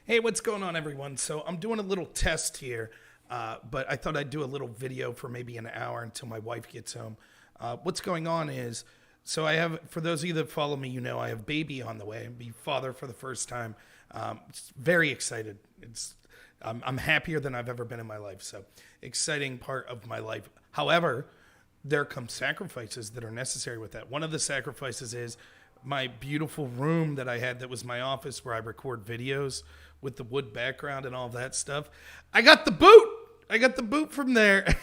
Hey, what's going on, everyone? So I'm doing a little test here, but I thought I'd do a little video for maybe an hour until my wife gets home. What's going on is, so I have, for those of you that follow me, you know I have baby on the way. I'll be father for the first time. Very excited. I'm happier than I've ever been in my life. So exciting part of my life. However, there come sacrifices that are necessary with that. One of the sacrifices is my beautiful room that I had that was my office where I record videos with the wood background and all that stuff. I got the boot from there.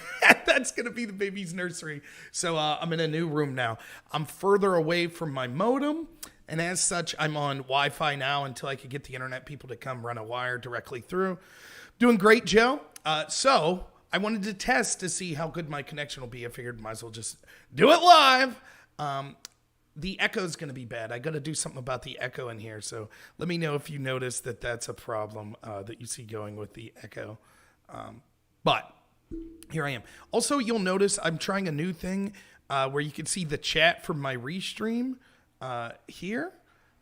That's going to be the baby's nursery. So I'm in a new room now. I'm further away from my modem. And as such, I'm on Wi-Fi now until I could get the internet people to come run a wire directly through. Doing great, Joe. So I wanted to test to see how good my connection will be. I figured might as well just do it live. The echo is going to be bad. I got to do something about the echo in here. So let me know if you notice that that's a problem that you see going with the echo. But here I am. Also, you'll notice I'm trying a new thing where you can see the chat from my restream here.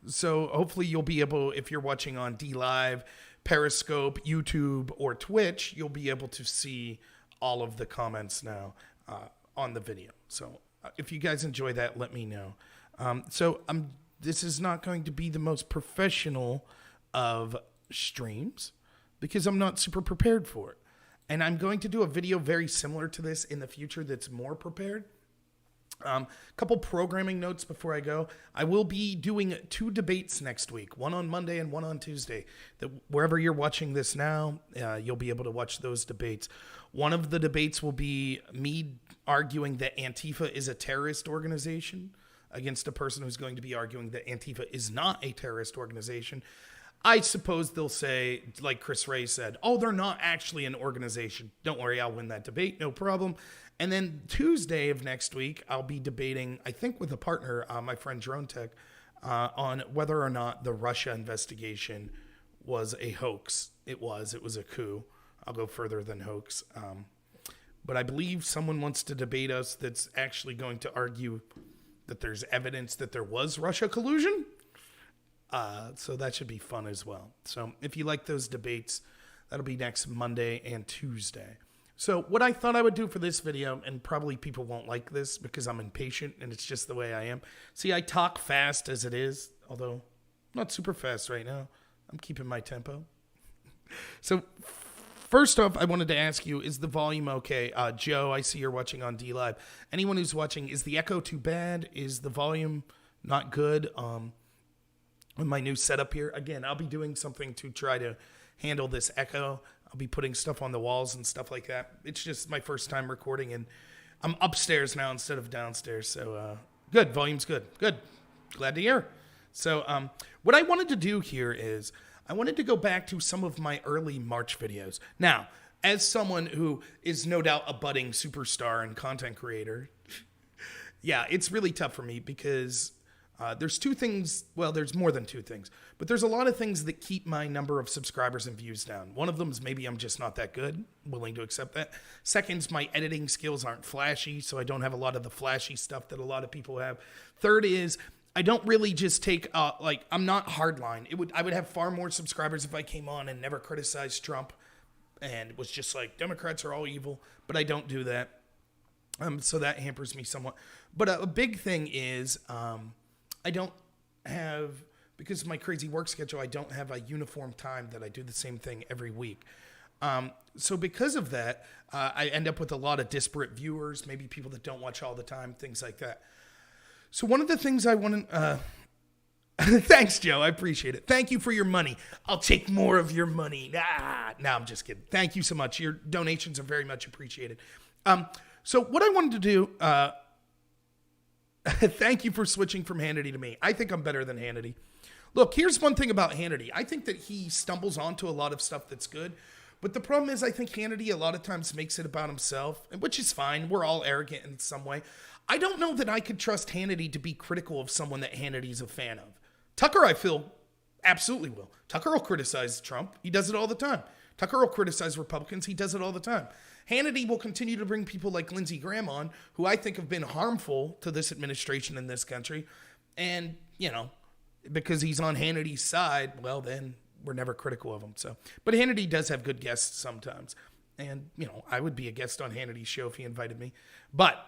So hopefully you'll be able, if you're watching on DLive, Periscope, YouTube, or Twitch, you'll be able to see all of the comments now on the video. So if you guys enjoy that, let me know. This is not going to be the most professional of streams because I'm not super prepared for it. And I'm going to do a video very similar to this in the future that's more prepared. Couple programming notes before I go. I will be doing 2 debates next week, one on Monday and one on Tuesday. Wherever you're watching this now, you'll be able to watch those debates. One of the debates will be me arguing that Antifa is a terrorist organization against a person who's going to be arguing that Antifa is not a terrorist organization. I suppose they'll say, like Chris Ray said, oh, they're not actually an organization. Don't worry, I'll win that debate, no problem. And then Tuesday of next week, I'll be debating, I think with a partner, my friend Drone Tech, on whether or not the Russia investigation was a hoax. It was a coup. I'll go further than hoax. But I believe someone wants to debate us that's actually going to argue that there's evidence that there was Russia collusion. So that should be fun as well. So if you like those debates, that'll be next Monday and Tuesday. So what I thought I would do for this video, and probably people won't like this because I'm impatient and it's just the way I am. See, I talk fast as it is, although not super fast right now. I'm keeping my tempo. So first off, I wanted to ask you, is the volume okay? Joe, I see you're watching on DLive. Anyone who's watching, is the echo too bad? Is the volume not good? In my new setup here, again, I'll be doing something to try to handle this echo. I'll be putting stuff on the walls and stuff like that. It's just my first time recording, and I'm upstairs now instead of downstairs. So good, volume's good. Good, glad to hear. So what I wanted to do here is I wanted to go back to some of my early March videos. Now, as someone who is no doubt a budding superstar and content creator, yeah, it's really tough for me because there's 2 things. Well, there's more than 2 things, but there's a lot of things that keep my number of subscribers and views down. One of them is maybe I'm just not that good, willing to accept that. Second is my editing skills aren't flashy, so I don't have a lot of the flashy stuff that a lot of people have. Third is I don't really just take, I'm not hardline. I would have far more subscribers if I came on and never criticized Trump and was just like, Democrats are all evil, but I don't do that. So that hampers me somewhat. But a big thing is, I don't have, because of my crazy work schedule, I don't have a uniform time that I do the same thing every week. So because of that, I end up with a lot of disparate viewers, maybe people that don't watch all the time, things like that. So one of the things I want to, thanks, Joe. I appreciate it. Thank you for your money. I'll take more of your money. No, I'm just kidding. Thank you so much. Your donations are very much appreciated. So what I wanted to do, thank you for switching from Hannity to me. I think I'm better than Hannity. Look, here's one thing about Hannity. I think that he stumbles onto a lot of stuff that's good. But the problem is I think Hannity a lot of times makes it about himself, which is fine. We're all arrogant in some way. I don't know that I could trust Hannity to be critical of someone that Hannity's a fan of. Tucker, I feel, absolutely will. Tucker will criticize Trump. He does it all the time. Tucker will criticize Republicans. He does it all the time. Hannity will continue to bring people like Lindsey Graham on, who I think have been harmful to this administration in this country. And, because he's on Hannity's side, well, then we're never critical of him. So, but Hannity does have good guests sometimes. And, I would be a guest on Hannity's show if he invited me. But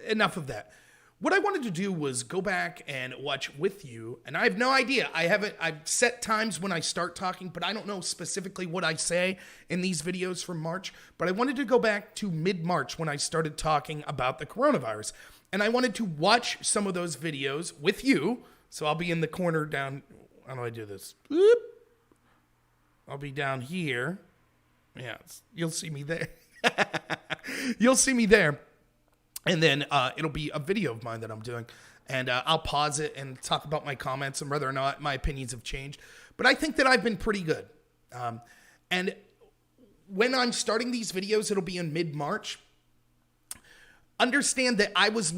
enough of that. What I wanted to do was go back and watch with you. And I have no idea. I've set times when I start talking, but I don't know specifically what I say in these videos from March. But I wanted to go back to mid-March when I started talking about the coronavirus. And I wanted to watch some of those videos with you. So I'll be in the corner down. How do I do this? Boop. I'll be down here. Yeah, you'll see me there. You'll see me there. And then it'll be a video of mine that I'm doing. And I'll pause it and talk about my comments and whether or not my opinions have changed. But I think that I've been pretty good. And when I'm starting these videos, it'll be in mid-March. Understand that I was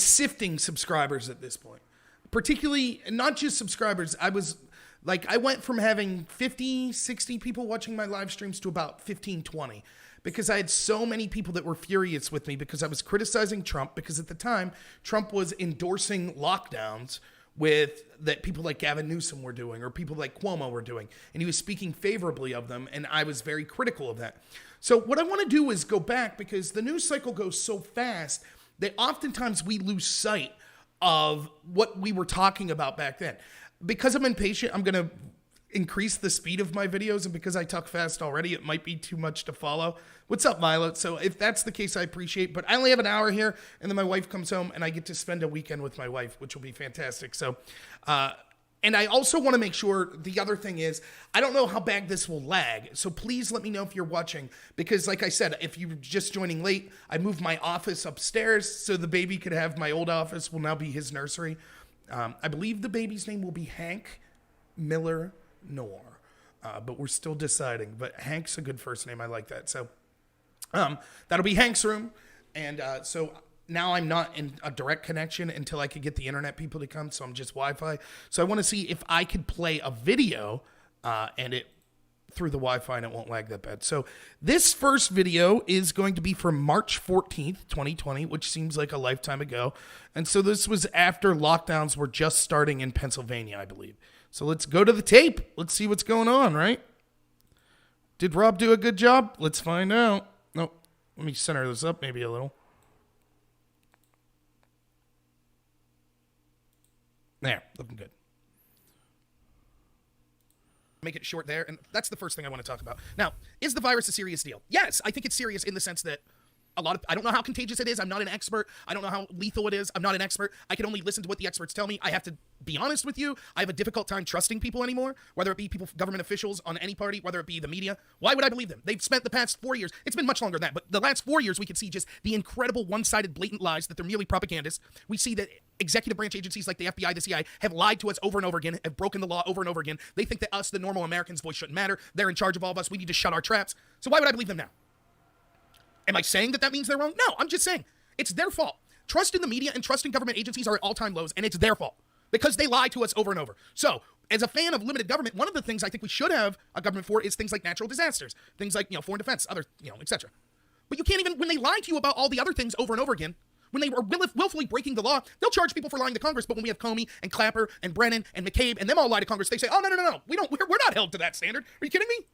sifting subscribers at this point. Particularly, not just subscribers. I went from having 50, 60 people watching my live streams to about 15, 20. Because I had so many people that were furious with me because I was criticizing Trump, because at the time, Trump was endorsing lockdowns that people like Gavin Newsom were doing or people like Cuomo were doing. And he was speaking favorably of them, and I was very critical of that. So what I want to do is go back, because the news cycle goes so fast that oftentimes we lose sight of what we were talking about back then. Because I'm impatient, I'm going to increase the speed of my videos, and because I talk fast already, it might be too much to follow. What's up, Milo? So if that's the case, I appreciate, but I only have an hour here, and then my wife comes home, and I get to spend a weekend with my wife, which will be fantastic. So, and I also want to make sure, the other thing is, I don't know how bad this will lag, so please let me know if you're watching, because like I said, if you're just joining late, I moved my office upstairs, so the baby could have my old office, will now be his nursery. I believe the baby's name will be Hank Miller Noor, but we're still deciding. But Hank's a good first name. I like that. So that'll be Hank's room. And so now I'm not in a direct connection until I could get the internet people to come. So I'm just Wi-Fi. So I want to see if I could play a video and it through the Wi-Fi and it won't lag that bad. So this first video is going to be from March 14th, 2020, which seems like a lifetime ago. And so this was after lockdowns were just starting in Pennsylvania, I believe. So let's go to the tape. Let's see what's going on, right? Did Rob do a good job? Let's find out. No, let me center this up maybe a little. There, looking good. Make it short there, and that's the first thing I want to talk about. Now, is the virus a serious deal? Yes, I think it's serious in the sense that I don't know how contagious it is. I'm not an expert. I don't know how lethal it is. I'm not an expert. I can only listen to what the experts tell me. I have to be honest with you. I have a difficult time trusting people anymore, whether it be people, government officials on any party, whether it be the media. Why would I believe them? They've spent the past 4 years. It's been much longer than that, but the last 4 years, we could see just the incredible one-sided blatant lies that they're merely propagandists. We see that executive branch agencies like the FBI, the CIA have lied to us over and over again, have broken the law over and over again. They think that us, the normal Americans' voice shouldn't matter. They're in charge of all of us. We need to shut our traps. So why would I believe them now? Am I saying that means they're wrong? No, I'm just saying it's their fault. Trust in the media and trust in government agencies are at all-time lows, and it's their fault because they lie to us over and over. So, as a fan of limited government, one of the things I think we should have a government for is things like natural disasters, things like, foreign defense, other, etc. But you can't even, when they lie to you about all the other things over and over again, when they are willfully breaking the law, they'll charge people for lying to Congress. But when we have Comey and Clapper and Brennan and McCabe and them all lie to Congress, they say, oh, no, we're not held to that standard. Are you kidding me?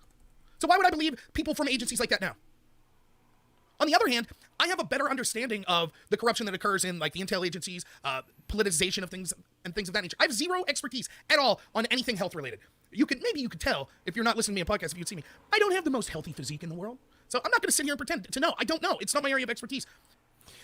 So why would I believe people from agencies like that now? On the other hand, I have a better understanding of the corruption that occurs in like the intel agencies, politicization of things and things of that nature. I have zero expertise at all on anything health related. Maybe you could tell if you're not listening to me on podcasts, if you'd see me. I don't have the most healthy physique in the world. So I'm not going to sit here and pretend to know. I don't know. It's not my area of expertise.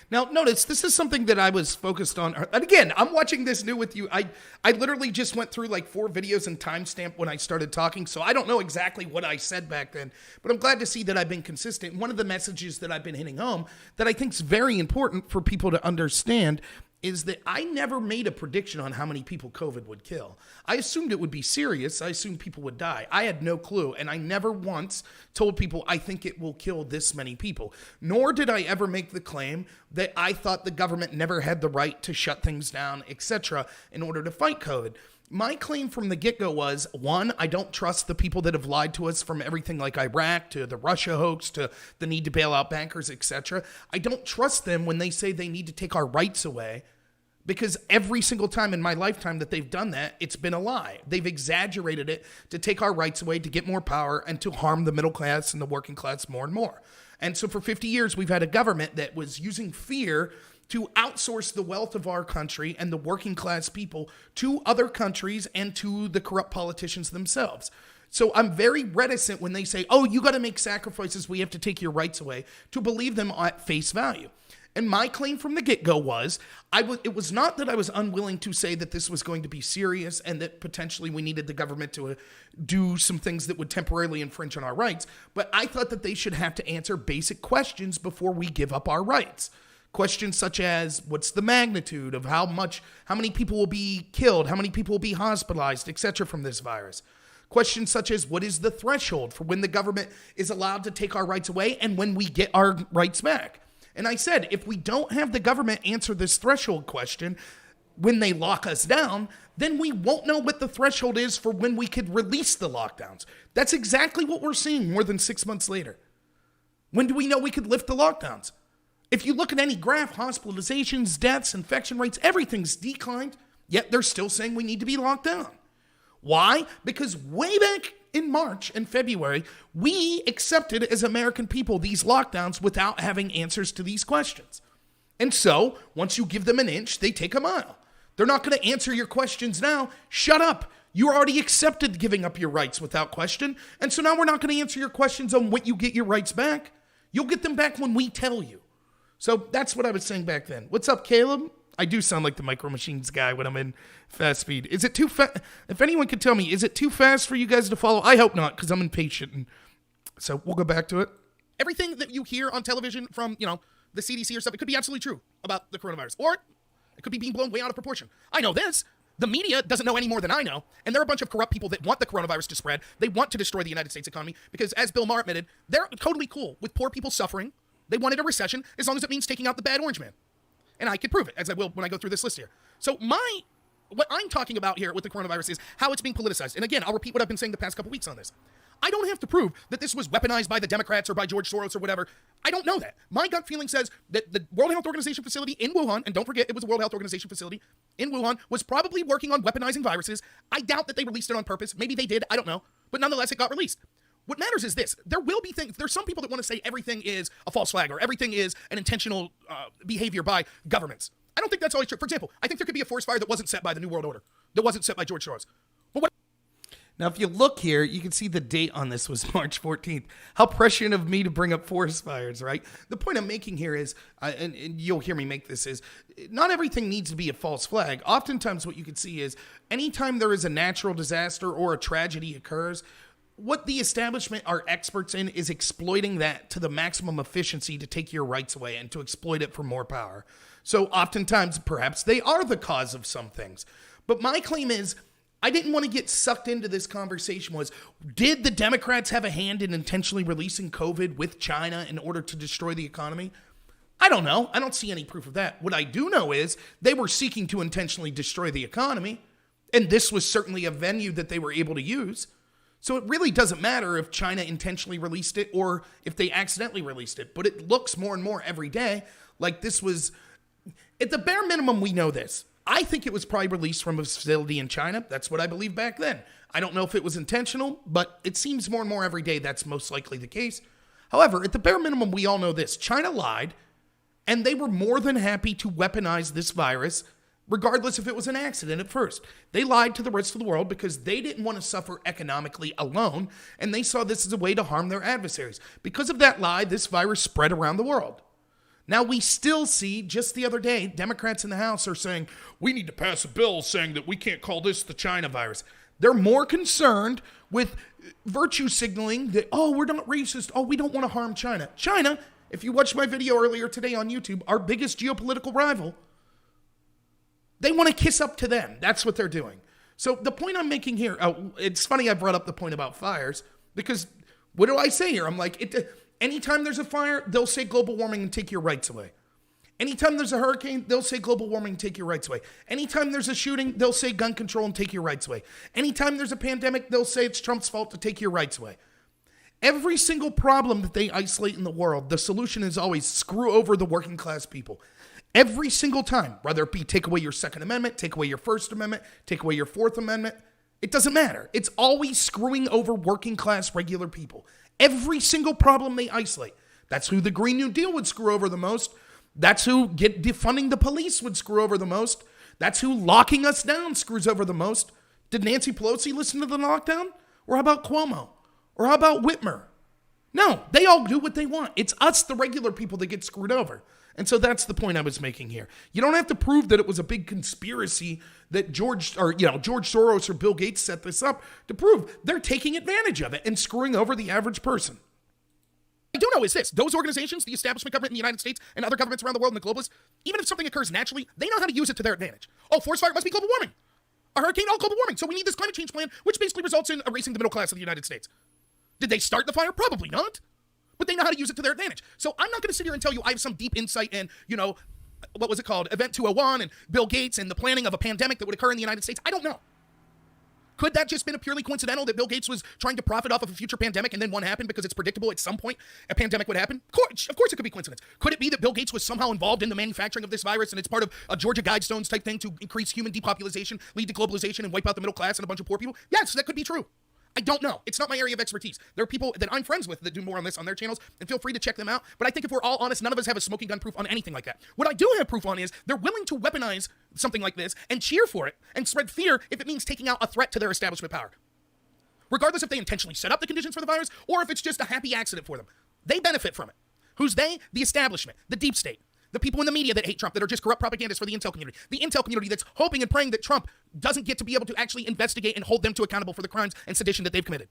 Now, notice, this is something that I was focused on. And again, I'm watching this new with you. I literally just went through like 4 videos and timestamp when I started talking, so I don't know exactly what I said back then. But I'm glad to see that I've been consistent. One of the messages that I've been hitting home that I think is very important for people to understand is that I never made a prediction on how many people COVID would kill. I assumed it would be serious. I assumed people would die. I had no clue, and I never once told people I think it will kill this many people. Nor did I ever make the claim that I thought the government never had the right to shut things down, etc., in order to fight COVID. My claim from the get-go was, 1, I don't trust the people that have lied to us, from everything like Iraq to the Russia hoax to the need to bail out bankers, etc. I don't trust them when they say they need to take our rights away Because every single time in my lifetime that they've done that, it's been a lie. They've exaggerated it to take our rights away, to get more power, and to harm the middle class and the working class more and more. And so for 50 years, we've had a government that was using fear to outsource the wealth of our country and the working class people to other countries and to the corrupt politicians themselves. So I'm very reticent when they say, oh, you got to make sacrifices, we have to take your rights away, to believe them at face value. And my claim from the get-go was, it was not that I was unwilling to say that this was going to be serious and that potentially we needed the government to do some things that would temporarily infringe on our rights, but I thought that they should have to answer basic questions before we give up our rights. Questions such as, what's the magnitude of how many people will be killed, how many people will be hospitalized, etc. from this virus? Questions such as, what is the threshold for when the government is allowed to take our rights away and when we get our rights back? And I said, if we don't have the government answer this threshold question when they lock us down, then we won't know what the threshold is for when we could release the lockdowns. That's exactly what we're seeing more than 6 months later. When do we know we could lift the lockdowns? If you look at any graph, hospitalizations, deaths, infection rates, everything's declined, yet they're still saying we need to be locked down. Why? Because way back in March and February, we accepted as American people these lockdowns without having answers to these questions. And so, once you give them an inch, they take a mile. They're not going to answer your questions now. Shut up. You already accepted giving up your rights without question. And so now we're not going to answer your questions on when you get your rights back. You'll get them back when we tell you. So that's what I was saying back then. What's up, Caleb? I do sound like the Micro Machines guy when I'm in fast speed. Is it too fast? If anyone could tell me, is it too fast for you guys to follow? I hope not, because I'm impatient. And so we'll go back to it. Everything that you hear on television from, the CDC or stuff, it could be absolutely true about the coronavirus. Or it could be being blown way out of proportion. I know this. The media doesn't know any more than I know. And there are a bunch of corrupt people that want the coronavirus to spread. They want to destroy the United States economy because, as Bill Maher admitted, they're totally cool with poor people suffering. They wanted a recession as long as it means taking out the bad orange man. And I can prove it, as I will when I go through this list here. So what I'm talking about here with the coronavirus is how it's being politicized. And again, I'll repeat what I've been saying the past couple weeks on this. I don't have to prove that this was weaponized by the Democrats or by George Soros or whatever. I don't know that. My gut feeling says that the World Health Organization facility in Wuhan, and don't forget it was a World Health Organization facility in Wuhan, was probably working on weaponizing viruses. I doubt that they released it on purpose. Maybe they did. I don't know. But nonetheless, it got released. What matters is this. There will be things. There's some people that want to say everything is a false flag or everything is an intentional behavior by governments. I don't think that's always true. For example, I think there could be a forest fire that wasn't set by the New World Order, that wasn't set by George Soros. But what? Now, if you look here, you can see the date on this was March 14th. How prescient of me to bring up forest fires, right? The point I'm making here is, and you'll hear me make this, is not everything needs to be a false flag. Oftentimes what you can see is anytime there is a natural disaster or a tragedy occurs, what the establishment are experts in is exploiting that to the maximum efficiency to take your rights away and to exploit it for more power. So oftentimes, perhaps they are the cause of some things. But my claim is, I didn't want to get sucked into this conversation was, did the Democrats have a hand in intentionally releasing COVID with China in order to destroy the economy? I don't know. I don't see any proof of that. What I do know is they were seeking to intentionally destroy the economy, and this was certainly a venue that they were able to use. So it really doesn't matter if China intentionally released it or if they accidentally released it. But it looks more and more every day like this was, at the bare minimum, we know this. I think it was probably released from a facility in China. That's what I believed back then. I don't know if it was intentional, but it seems more and more every day that's most likely the case. However, at the bare minimum, we all know this. China lied, and they were more than happy to weaponize this virus regardless if it was an accident at first. They lied to the rest of the world because they didn't want to suffer economically alone, and they saw this as a way to harm their adversaries. Because of that lie, this virus spread around the world. Now, we still see, just the other day, Democrats in the House are saying, we need to pass a bill saying that we can't call this the China virus. They're more concerned with virtue signaling that, oh, we're not racist, oh, we don't want to harm China. China, if you watched my video earlier today on YouTube, our biggest geopolitical rival, they want to kiss up to them. That's what they're doing. So the point I'm making here, it's funny I brought up the point about fires, because what do I say here? I'm like, anytime there's a fire, they'll say global warming and take your rights away. Anytime there's a hurricane, they'll say global warming and take your rights away. Anytime there's a shooting, they'll say gun control and take your rights away. Anytime there's a pandemic, they'll say it's Trump's fault to take your rights away. Every single problem that they isolate in the world, the solution is always screw over the working class people. Every single time, whether it be take away your Second Amendment, take away your First Amendment, take away your Fourth Amendment, it doesn't matter. It's always screwing over working class regular people. Every single problem they isolate. That's who the Green New Deal would screw over the most. That's who defunding the police would screw over the most. That's who locking us down screws over the most. Did Nancy Pelosi listen to the lockdown? Or how about Cuomo? Or how about Whitmer? No, they all do what they want. It's us, the regular people, that get screwed over. And so that's the point I was making here. You don't have to prove that it was a big conspiracy that George Soros or Bill Gates set this up to prove. They're taking advantage of it and screwing over the average person. I do know is this. Those organizations, the establishment government in the United States and other governments around the world and the globalists, even if something occurs naturally, they know how to use it to their advantage. Oh, forest fire must be global warming. A hurricane, all global warming. So we need this climate change plan, which basically results in erasing the middle class of the United States. Did they start the fire? Probably not. But they know how to use it to their advantage. So I'm not going to sit here and tell you I have some deep insight in, what was it called? Event 201 and Bill Gates and the planning of a pandemic that would occur in the United States. I don't know. Could that just been a purely coincidental that Bill Gates was trying to profit off of a future pandemic and then one happened because it's predictable at some point a pandemic would happen? Of course it could be coincidence. Could it be that Bill Gates was somehow involved in the manufacturing of this virus and it's part of a Georgia Guidestones type thing to increase human depopulation, lead to globalization, and wipe out the middle class and a bunch of poor people? Yes, that could be true. I don't know. It's not my area of expertise. There are people that I'm friends with that do more on this on their channels, and feel free to check them out. But I think if we're all honest, none of us have a smoking gun proof on anything like that. What I do have proof on is they're willing to weaponize something like this and cheer for it and spread fear if it means taking out a threat to their establishment power. Regardless if they intentionally set up the conditions for the virus or if it's just a happy accident for them. They benefit from it. Who's they? The establishment, the deep state. The people in the media that hate Trump, that are just corrupt propagandists for the intel community. The intel community that's hoping and praying that Trump doesn't get to be able to actually investigate and hold them to accountable for the crimes and sedition that they've committed.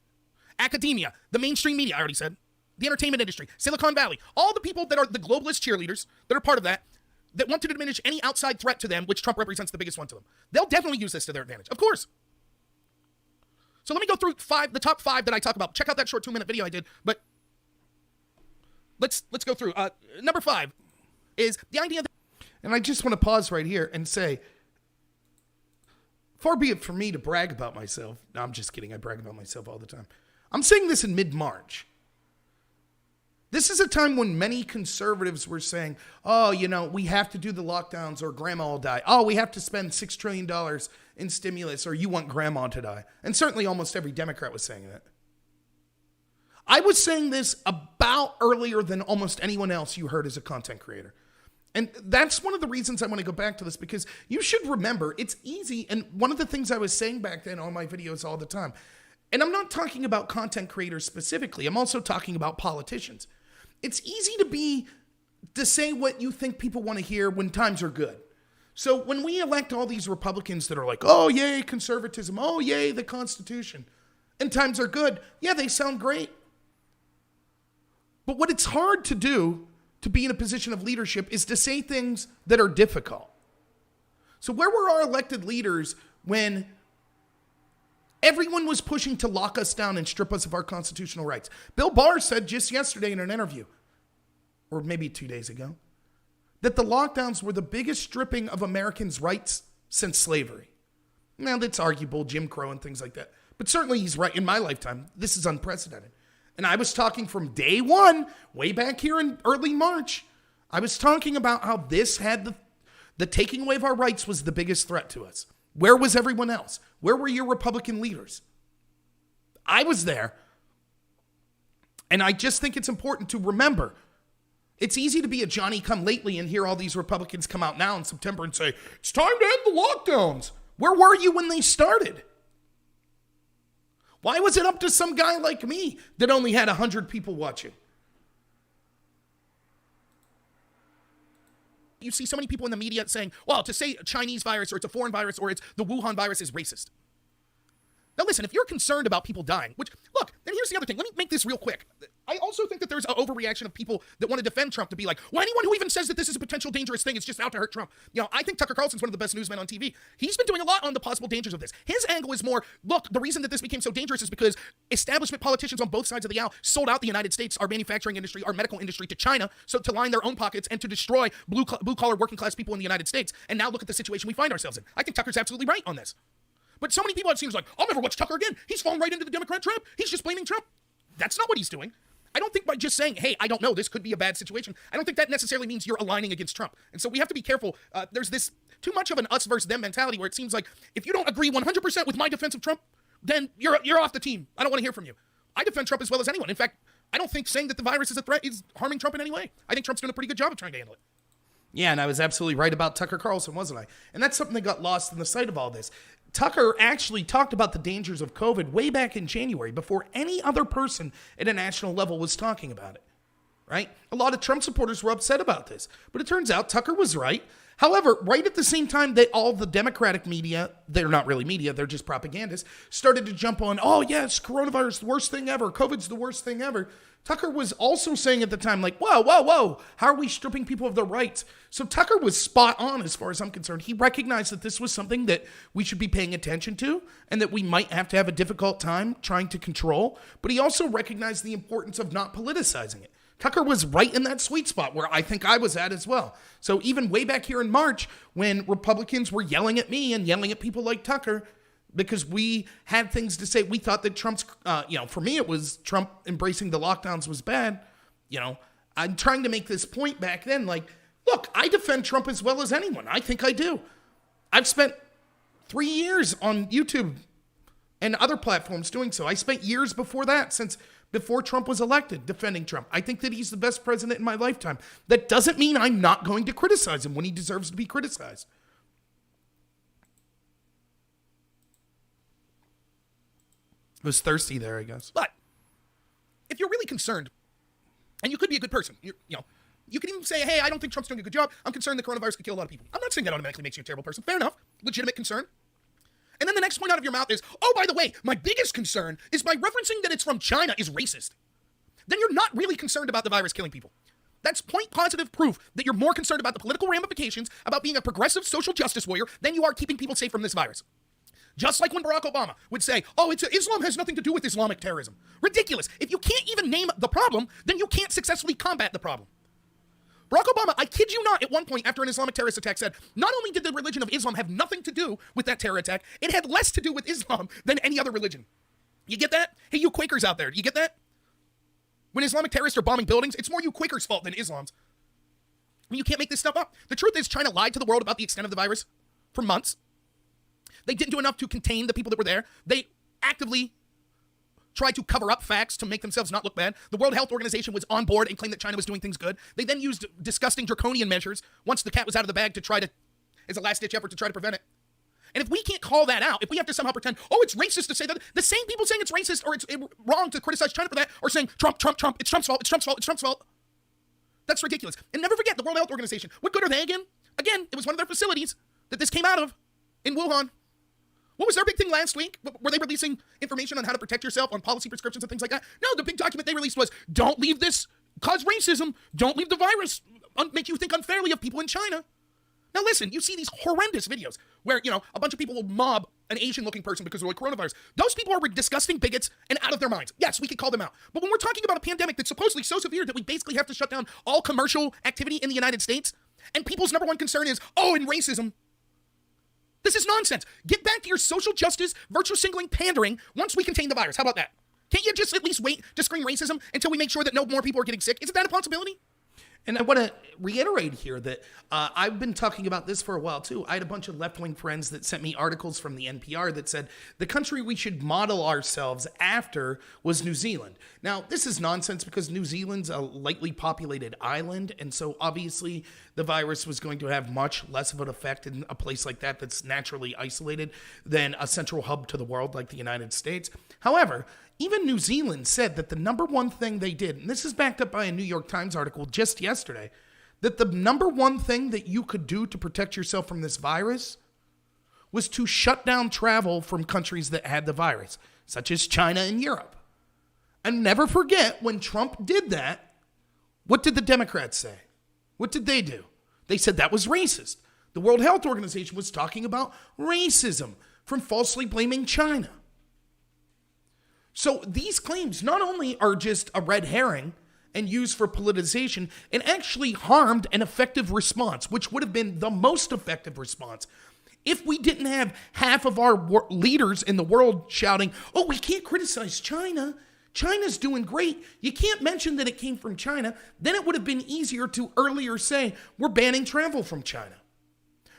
Academia, the mainstream media, I already said. The entertainment industry, Silicon Valley. All the people that are the globalist cheerleaders that are part of that want to diminish any outside threat to them, which Trump represents the biggest one to them. They'll definitely use this to their advantage. Of course. So let me go through the top 5 that I talk about. Check out that short 2-minute video I did. But let's go through. Number 5 is the idea that... And I just want to pause right here and say, far be it from me to brag about myself. No, I'm just kidding. I brag about myself all the time. I'm saying this in mid-March. This is a time when many conservatives were saying, oh, we have to do the lockdowns or grandma will die. Oh, we have to spend $6 trillion in stimulus or you want grandma to die. And certainly almost every Democrat was saying that. I was saying this about earlier than almost anyone else you heard as a content creator. And that's one of the reasons I want to go back to this, because you should remember it's easy. And one of the things I was saying back then on my videos all the time, and I'm not talking about content creators specifically, I'm also talking about politicians. It's easy to say what you think people want to hear when times are good. So when we elect all these Republicans that are like, oh, yay, conservatism, oh, yay, the Constitution, and times are good, yeah, they sound great. But what it's hard to do to be in a position of leadership is to say things that are difficult. So where were our elected leaders when everyone was pushing to lock us down and strip us of our constitutional rights? Bill Barr said just yesterday in an interview, or maybe 2 days ago, that the lockdowns were the biggest stripping of Americans' rights since slavery. Now, that's arguable, Jim Crow and things like that. But certainly he's right. In my lifetime, this is unprecedented. And I was talking from day one, way back here in early March, I was talking about how this had the taking away of our rights was the biggest threat to us. Where was everyone else? Where were your Republican leaders? I was there. And I just think it's important to remember, it's easy to be a Johnny-come-lately and hear all these Republicans come out now in September and say, it's time to end the lockdowns. Where were you when they started? Why was it up to some guy like me that only had 100 people watching? You see so many people in the media saying, well, to say a Chinese virus or it's a foreign virus or it's the Wuhan virus is racist. Now listen, if you're concerned about people dying, which, look, and here's the other thing. Let me make this real quick. I also think that there's an overreaction of people that want to defend Trump to be like, well, anyone who even says that this is a potential dangerous thing is just out to hurt Trump. I think Tucker Carlson's one of the best newsmen on TV. He's been doing a lot on the possible dangers of this. His angle is more, look, the reason that this became so dangerous is because establishment politicians on both sides of the aisle sold out the United States, our manufacturing industry, our medical industry to China, so to line their own pockets and to destroy blue-collar working class people in the United States. And now look at the situation we find ourselves in. I think Tucker's absolutely right on this. But so many people, it seems like, I'll never watch Tucker again. He's fallen right into the Democrat trap. He's just blaming Trump. That's not what he's doing. I don't think by just saying, hey, I don't know, this could be a bad situation, I don't think that necessarily means you're aligning against Trump. And so we have to be careful. There's this too much of an us versus them mentality where it seems like if you don't agree 100% with my defense of Trump, then you're off the team. I don't want to hear from you. I defend Trump as well as anyone. In fact, I don't think saying that the virus is a threat is harming Trump in any way. I think Trump's doing a pretty good job of trying to handle it. Yeah, and I was absolutely right about Tucker Carlson, wasn't I? And that's something that got lost in the sight of all this. Tucker actually talked about the dangers of COVID way back in January before any other person at a national level was talking about it, right? A lot of Trump supporters were upset about this, but it turns out Tucker was right. However, right at the same time that all the Democratic media, they're not really media, they're just propagandists, started to jump on, oh yes, coronavirus, the worst thing ever, COVID's the worst thing ever. Tucker was also saying at the time, like, whoa, how are we stripping people of their rights? So Tucker was spot on as far as I'm concerned. He recognized that this was something that we should be paying attention to and that we might have to have a difficult time trying to control, but he also recognized the importance of not politicizing it. Tucker was right in that sweet spot where I think I was at as well. So even way back here in March, when Republicans were yelling at me and yelling at people like Tucker because we had things to say, we thought that Trump's, for me it was Trump embracing the lockdowns was bad. I'm trying to make this point back then, like, look, I defend Trump as well as anyone. I think I do. I've spent 3 years on YouTube and other platforms doing so. I spent years before that, since before Trump was elected, defending Trump. I think that he's the best president in my lifetime. That doesn't mean I'm not going to criticize him when he deserves to be criticized. I was thirsty there, I guess. But if you're really concerned, and you could be a good person, you can even say, hey, I don't think Trump's doing a good job. I'm concerned the coronavirus could kill a lot of people. I'm not saying that automatically makes you a terrible person. Fair enough. Legitimate concern. And then the next point out of your mouth is, oh, by the way, my biggest concern is by referencing that it's from China is racist. Then you're not really concerned about the virus killing people. That's point positive proof that you're more concerned about the political ramifications, about being a progressive social justice warrior, than you are keeping people safe from this virus. Just like when Barack Obama would say, oh, Islam has nothing to do with Islamic terrorism. Ridiculous. If you can't even name the problem, then you can't successfully combat the problem. Barack Obama, I kid you not, at one point after an Islamic terrorist attack said, not only did the religion of Islam have nothing to do with that terror attack, it had less to do with Islam than any other religion. You get that? Hey, you Quakers out there, you get that? When Islamic terrorists are bombing buildings, it's more you Quakers' fault than Islam's. I mean, you can't make this stuff up. The truth is, China lied to the world about the extent of the virus for months. They didn't do enough to contain the people that were there. They actively tried to cover up facts to make themselves not look bad. The World Health Organization was on board and claimed that China was doing things good. They then used disgusting draconian measures once the cat was out of the bag to try to, as a last-ditch effort to try to prevent it. And if we can't call that out, if we have to somehow pretend, oh, it's racist to say that, the same people saying it's racist or it's wrong to criticize China for that are saying, Trump, it's Trump's fault, it's Trump's fault, it's Trump's fault. That's ridiculous. And never forget, the World Health Organization, what good are they again? Again, it was one of their facilities that this came out of in Wuhan. What was their big thing last week? Were they releasing information on how to protect yourself on policy prescriptions and things like that? No, the big document they released was, don't leave this cause racism. Don't leave the virus make you think unfairly of people in China. Now listen, you see these horrendous videos where, a bunch of people will mob an Asian-looking person because of the coronavirus. Those people are disgusting bigots and out of their minds. Yes, we can call them out. But when we're talking about a pandemic that's supposedly so severe that we basically have to shut down all commercial activity in the United States, and people's number one concern is, and racism, this is nonsense. Get back to your social justice, virtue signaling, pandering once we contain the virus. How about that? Can't you just at least wait to scream racism until we make sure that no more people are getting sick? Isn't that a possibility? And I want to reiterate here that I've been talking about this for a while, too. I had a bunch of left-wing friends that sent me articles from the NPR that said the country we should model ourselves after was New Zealand. Now, this is nonsense because New Zealand's a lightly populated island, and so obviously the virus was going to have much less of an effect in a place like that that's naturally isolated than a central hub to the world like the United States. However, even New Zealand said that the number one thing they did, and this is backed up by a New York Times article just yesterday, that the number one thing that you could do to protect yourself from this virus was to shut down travel from countries that had the virus, such as China and Europe. And never forget, when Trump did that, what did the Democrats say? What did they do? They said that was racist. The World Health Organization was talking about racism from falsely blaming China. So these claims not only are just a red herring and used for politicization, it actually harmed an effective response, which would have been the most effective response. If we didn't have half of our leaders in the world shouting, oh, we can't criticize China. China's doing great. You can't mention that it came from China. Then it would have been easier to earlier say, we're banning travel from China.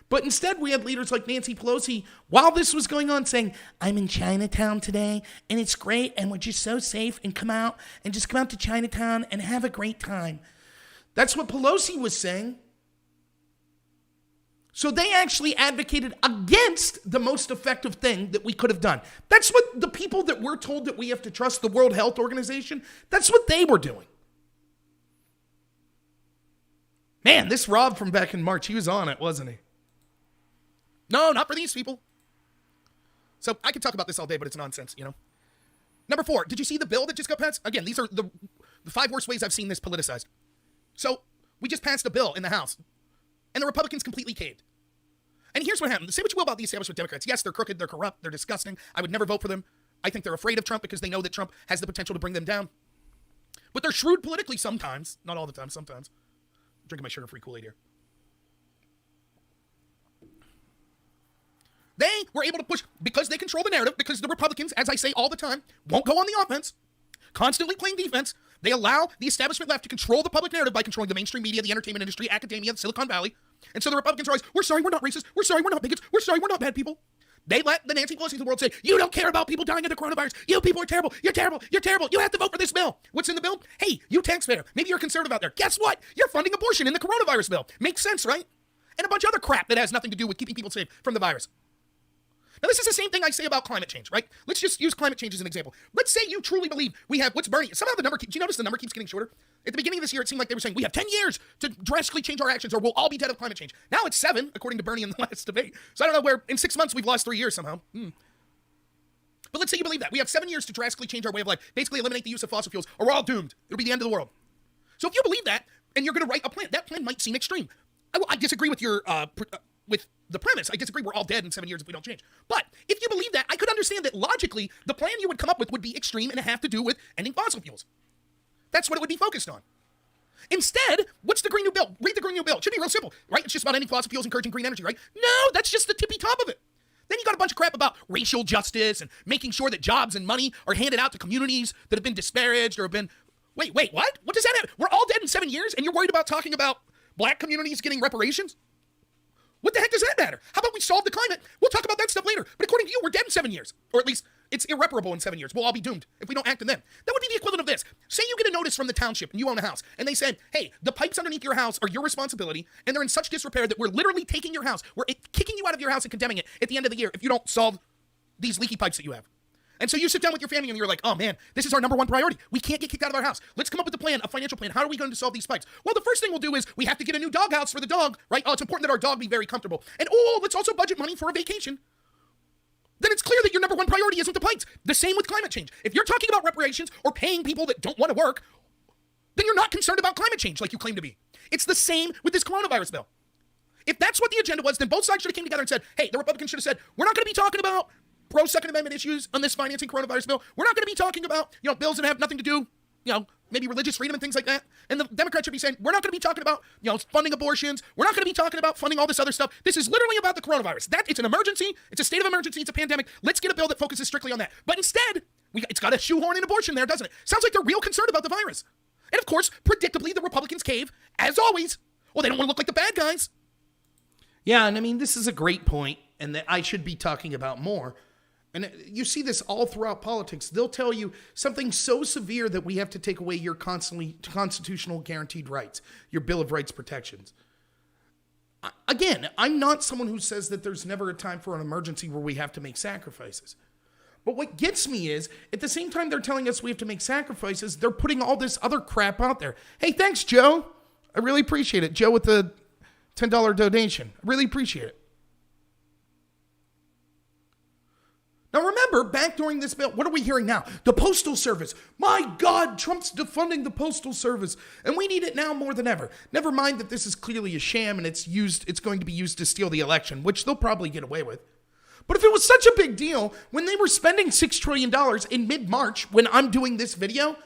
But instead, we had leaders like Nancy Pelosi, while this was going on, saying, I'm in Chinatown today, and it's great, and we're just so safe, and come out to Chinatown and have a great time. That's what Pelosi was saying. So they actually advocated against the most effective thing that we could have done. That's what the people that we're told that we have to trust, the World Health Organization, that's what they were doing. Man, this Rob from back in March, he was on it, wasn't he? No, not for these people. So I could talk about this all day, but it's nonsense, you know. Number 4, did you see the bill that just got passed? Again, these are the 5 worst ways I've seen this politicized. So we just passed a bill in the House, and the Republicans completely caved. And here's what happened. Say what you will about the establishment Democrats. Yes, they're crooked, they're corrupt, they're disgusting. I would never vote for them. I think they're afraid of Trump because they know that Trump has the potential to bring them down. But they're shrewd politically sometimes. Not all the time, sometimes. I'm drinking my sugar-free Kool-Aid here. They were able to push, because they control the narrative, because the Republicans, as I say all the time, won't go on the offense, constantly playing defense. They allow the establishment left to control the public narrative by controlling the mainstream media, the entertainment industry, academia, Silicon Valley. And so the Republicans are always, we're sorry, we're not racist. We're sorry, we're not bigots. We're sorry, we're not bad people. They let the Nancy Pelosi of the world say, you don't care about people dying of the coronavirus. You people are terrible. You're terrible. You're terrible. You have to vote for this bill. What's in the bill? Hey, you taxpayer, maybe you're conservative out there. Guess what? You're funding abortion in the coronavirus bill. Makes sense, right? And a bunch of other crap that has nothing to do with keeping people safe from the virus. Now, this is the same thing I say about climate change, right? Let's just use climate change as an example. Let's say you truly believe we have, what's burning? Somehow the number, do you notice the number keeps getting shorter? At the beginning of this year, it seemed like they were saying, we have 10 years to drastically change our actions or we'll all be dead of climate change. Now it's 7, according to Bernie in the last debate. So I don't know where, in 6 months, we've lost 3 years somehow. But let's say you believe that. We have 7 years to drastically change our way of life, basically eliminate the use of fossil fuels, or we're all doomed. It'll be the end of the world. So if you believe that, and you're going to write a plan, that plan might seem extreme. I disagree with your, with the premise. I disagree we're all dead in 7 years if we don't change. But if you believe that, I could understand that logically, the plan you would come up with would be extreme and have to do with ending fossil fuels. That's what it would be focused on. Instead, what's the Green New Bill? Read the Green New Bill. It should be real simple, right? It's just about ending fossil fuels, encouraging green energy, right? No, that's just the tippy top of it. Then you got a bunch of crap about racial justice and making sure that jobs and money are handed out to communities that have been disparaged or have been... Wait, what? What does that have? We're all dead in 7 years and you're worried about talking about black communities getting reparations? What the heck does that matter? How about we solve the climate? We'll talk about that stuff later. But according to you, we're dead in 7 years. Or at least it's irreparable in 7 years. We'll all be doomed if we don't act in them. That would be the equivalent of this. Say you get a notice from the township and you own a house. And they said, hey, the pipes underneath your house are your responsibility. And they're in such disrepair that we're literally taking your house. We're kicking you out of your house and condemning it at the end of the year if you don't solve these leaky pipes that you have. And so you sit down with your family and you're like, oh man, this is our number one priority. We can't get kicked out of our house. Let's come up with a plan, a financial plan. How are we going to solve these pipes? Well, the first thing we'll do is we have to get a new doghouse for the dog, right? Oh, it's important that our dog be very comfortable. And oh, let's also budget money for a vacation. Then it's clear that your number one priority isn't the pipes. The same with climate change. If you're talking about reparations or paying people that don't want to work, then you're not concerned about climate change like you claim to be. It's the same with this coronavirus bill. If that's what the agenda was, then both sides should have came together and said, hey, the Republicans should have said, we're not going to be talking about pro-Second Amendment issues on this financing coronavirus bill. We're not going to be talking about, bills that have nothing to do, maybe religious freedom and things like that. And the Democrats should be saying, we're not going to be talking about, funding abortions. We're not going to be talking about funding all this other stuff. This is literally about the coronavirus. It's an emergency. It's a state of emergency. It's a pandemic. Let's get a bill that focuses strictly on that. But instead, it's got a shoehorn in abortion there, doesn't it? Sounds like they're real concerned about the virus. And of course, predictably, the Republicans cave, as always. Well, they don't want to look like the bad guys. Yeah, and I mean, this is a great point, and that I should be talking about more. And you see this all throughout politics. They'll tell you something so severe that we have to take away your constitutional guaranteed rights, your Bill of Rights protections. Again, I'm not someone who says that there's never a time for an emergency where we have to make sacrifices. But what gets me is, at the same time they're telling us we have to make sacrifices, they're putting all this other crap out there. Hey, thanks, Joe. I really appreciate it. Joe with the $10 donation. I really appreciate it. Now remember, back during this bill, what are we hearing now? The Postal Service. My God, Trump's defunding the Postal Service, and we need it now more than ever. Never mind that this is clearly a sham and it's going to be used to steal the election, which they'll probably get away with. But if it was such a big deal, when they were spending $6 trillion in mid-March, when I'm doing this video,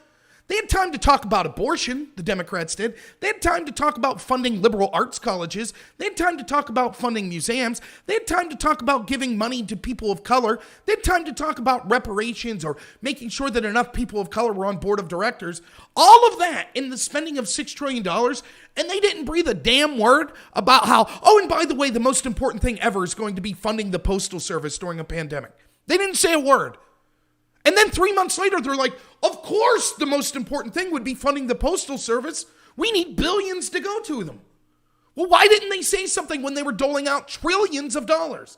They had time to talk about abortion, the Democrats did. They had time to talk about funding liberal arts colleges. They had time to talk about funding museums. They had time to talk about giving money to people of color. They had time to talk about reparations or making sure that enough people of color were on board of directors. All of that in the spending of $6 trillion, and they didn't breathe a damn word about how, oh, and by the way, the most important thing ever is going to be funding the Postal Service during a pandemic. They didn't say a word. And then 3 months later, they're like, of course the most important thing would be funding the Postal Service. We need billions to go to them. Well, why didn't they say something when they were doling out trillions of dollars?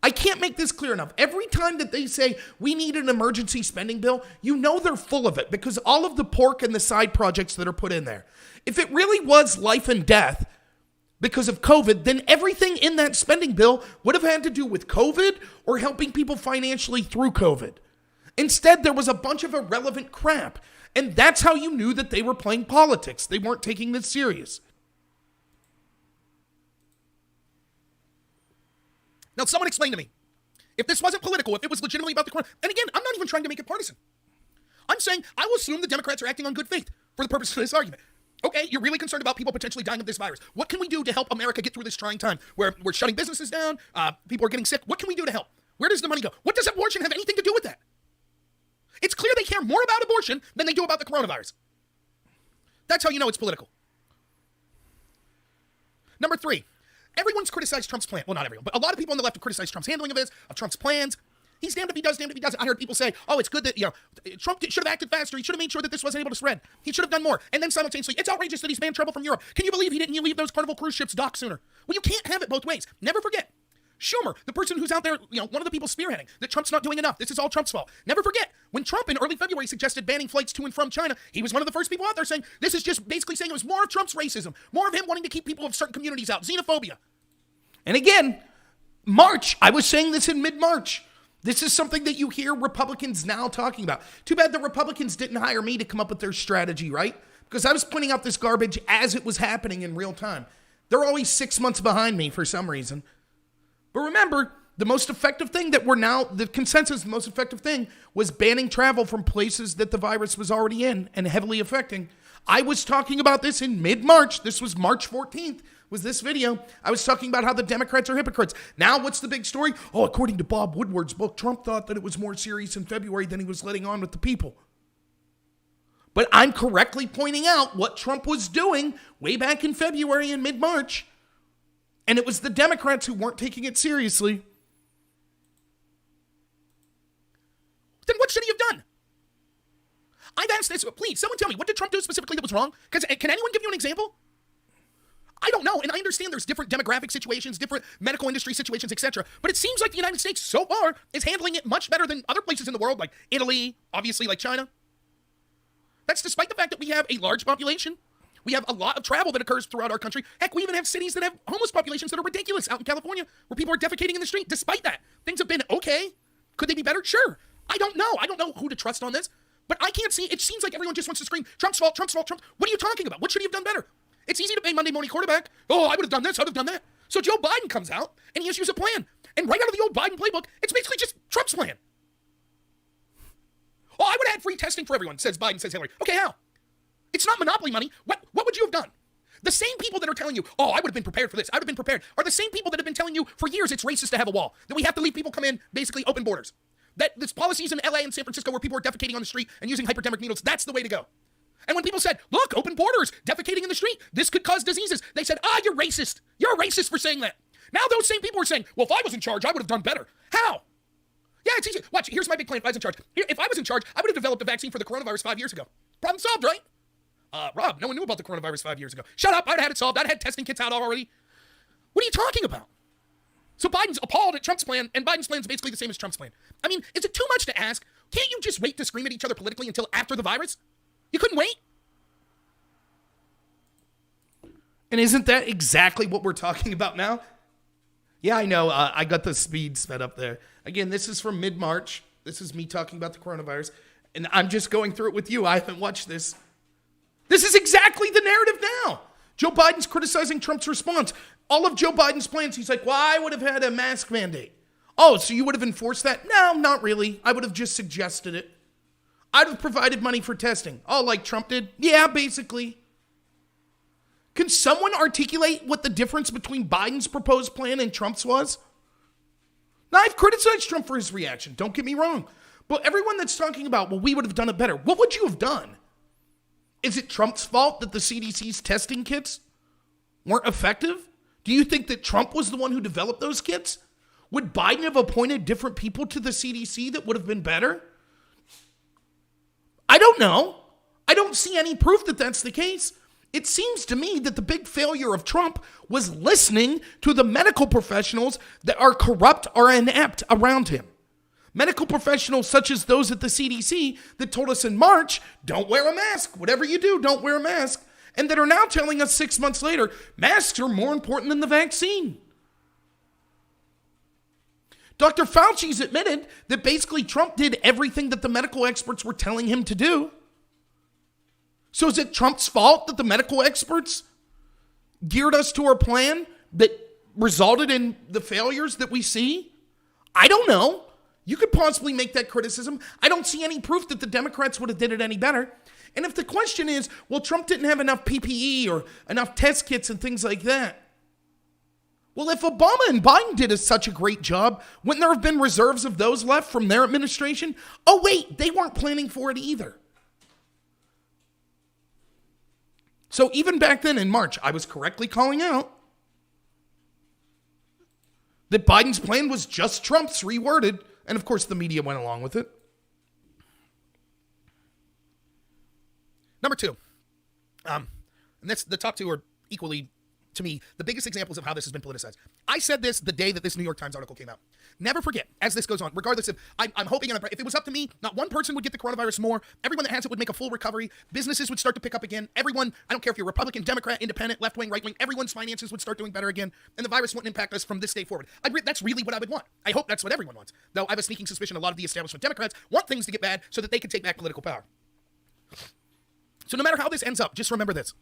I can't make this clear enough. Every time that they say we need an emergency spending bill, you know they're full of it because all of the pork and the side projects that are put in there. If it really was life and death because of COVID, then everything in that spending bill would have had to do with COVID or helping people financially through COVID. Instead, there was a bunch of irrelevant crap. And that's how you knew that they were playing politics. They weren't taking this serious. Now, someone explain to me, if this wasn't political, if it was legitimately about the corona, and again, I'm not even trying to make it partisan. I'm saying I will assume the Democrats are acting on good faith for the purpose of this argument. Okay, you're really concerned about people potentially dying of this virus. What can we do to help America get through this trying time where we're shutting businesses down, people are getting sick? What can we do to help? Where does the money go? What does abortion have anything to do with that? It's clear they care more about abortion than they do about the coronavirus. That's how you know it's political. Number 3, everyone's criticized Trump's plan. Well, not everyone, but a lot of people on the left have criticized Trump's handling of this, of Trump's plans. He's damned if he does, damned if he doesn't. I heard people say, oh, it's good that, Trump should have acted faster. He should have made sure that this wasn't able to spread. He should have done more. And then simultaneously, it's outrageous that he's banned travel from Europe. Can you believe he didn't leave those Carnival cruise ships dock sooner? Well, you can't have it both ways. Never forget. Schumer, the person who's out there, one of the people spearheading, that Trump's not doing enough. This is all Trump's fault. Never forget, when Trump in early February suggested banning flights to and from China, he was one of the first people out there saying, this is just basically saying it was more of Trump's racism, more of him wanting to keep people of certain communities out, xenophobia. And again, March, I was saying this in mid-March. This is something that you hear Republicans now talking about. Too bad the Republicans didn't hire me to come up with their strategy, right? Because I was pointing out this garbage as it was happening in real time. They're always 6 months behind me for some reason. But remember, the most effective thing the consensus, the most effective thing was banning travel from places that the virus was already in and heavily affecting. I was talking about this in mid-March. This was March 14th. Was this video. I was talking about how the Democrats are hypocrites. Now, what's the big story? Oh, according to Bob Woodward's book, Trump thought that it was more serious in February than he was letting on with the people. But I'm correctly pointing out what Trump was doing way back in February and mid-March. And it was the Democrats who weren't taking it seriously. Then what should he have done? I've asked this. Please, someone tell me, what did Trump do specifically that was wrong? Can anyone give you an example? I don't know, and I understand there's different demographic situations, different medical industry situations, etc. But it seems like the United States so far is handling it much better than other places in the world, like Italy, obviously like China. That's despite the fact that we have a large population. We have a lot of travel that occurs throughout our country. Heck, we even have cities that have homeless populations that are ridiculous out in California where people are defecating in the street. Despite that, things have been okay. Could they be better? Sure. I don't know. I don't know who to trust on this. But I can't see. It seems like everyone just wants to scream, Trump's fault, Trump's fault, Trump. What are you talking about? What should he have done better? It's easy to pay Monday morning quarterback. Oh, I would have done this, I would have done that. So Joe Biden comes out and he issues a plan. And right out of the old Biden playbook, it's basically just Trump's plan. Oh, I would have had free testing for everyone, says Biden, says Hillary. Okay, how? It's not monopoly money. What would you have done? The same people that are telling you, oh, I would have been prepared for this, I would have been prepared, are the same people that have been telling you for years it's racist to have a wall, that we have to leave people come in, basically open borders. That this policies in LA and San Francisco where people are defecating on the street and using hypodermic needles, that's the way to go. And when people said, look, open borders, defecating in the street, this could cause diseases, they said, you're racist. You're a racist for saying that. Now those same people are saying, well, if I was in charge, I would have done better. How? Yeah, it's easy. Watch, here's my big plan if I was in charge. If I was in charge, I would have developed a vaccine for the coronavirus 5 years ago. Problem solved, right? Rob, no one knew about the coronavirus 5 years ago. Shut up, I'd have had it solved. I'd had testing kits out already. What are you talking about? So Biden's appalled at Trump's plan, and Biden's plan is basically the same as Trump's plan. I mean, is it too much to ask? Can't you just wait to scream at each other politically until after the virus? You couldn't wait? And isn't that exactly what we're talking about now? Yeah, I know. I got the speed sped up there. Again, this is from mid-March. This is me talking about the coronavirus. And I'm just going through it with you. I haven't watched this. This is exactly the narrative now. Joe Biden's criticizing Trump's response. All of Joe Biden's plans, he's like, well, I would have had a mask mandate. Oh, so you would have enforced that? No, not really. I would have just suggested it. I'd have provided money for testing. Oh, like Trump did? Yeah, basically. Can someone articulate what the difference between Biden's proposed plan and Trump's was? Now, I've criticized Trump for his reaction. Don't get me wrong. But everyone that's talking about, well, we would have done it better. What would you have done? Is it Trump's fault that the CDC's testing kits weren't effective? Do you think that Trump was the one who developed those kits? Would Biden have appointed different people to the CDC that would have been better? I don't know. I don't see any proof that that's the case. It seems to me that the big failure of Trump was listening to the medical professionals that are corrupt or inept around him. Medical professionals such as those at the CDC that told us in March, don't wear a mask. Whatever you do, don't wear a mask. And that are now telling us 6 months later, masks are more important than the vaccine. Dr. Fauci's admitted that basically Trump did everything that the medical experts were telling him to do. So is it Trump's fault that the medical experts geared us to our plan that resulted in the failures that we see? I don't know. You could possibly make that criticism. I don't see any proof that the Democrats would have did it any better. And if the question is, well, Trump didn't have enough PPE or enough test kits and things like that. Well, if Obama and Biden did such a great job, wouldn't there have been reserves of those left from their administration? Oh, wait, they weren't planning for it either. So even back then in March, I was correctly calling out that Biden's plan was just Trump's reworded. And of course, the media went along with it. Number two, and that's the top two are equally, to me, the biggest examples of how this has been politicized. I said this the day that this New York Times article came out. Never forget, as this goes on, regardless of, I'm hoping, if it was up to me, not one person would get the coronavirus more. Everyone that has it would make a full recovery. Businesses would start to pick up again. Everyone, I don't care if you're Republican, Democrat, Independent, left-wing, right-wing, everyone's finances would start doing better again, and the virus wouldn't impact us from this day forward. That's really what I would want. I hope that's what everyone wants. Though I have a sneaking suspicion a lot of the establishment Democrats want things to get bad so that they can take back political power. So no matter how this ends up, just remember this.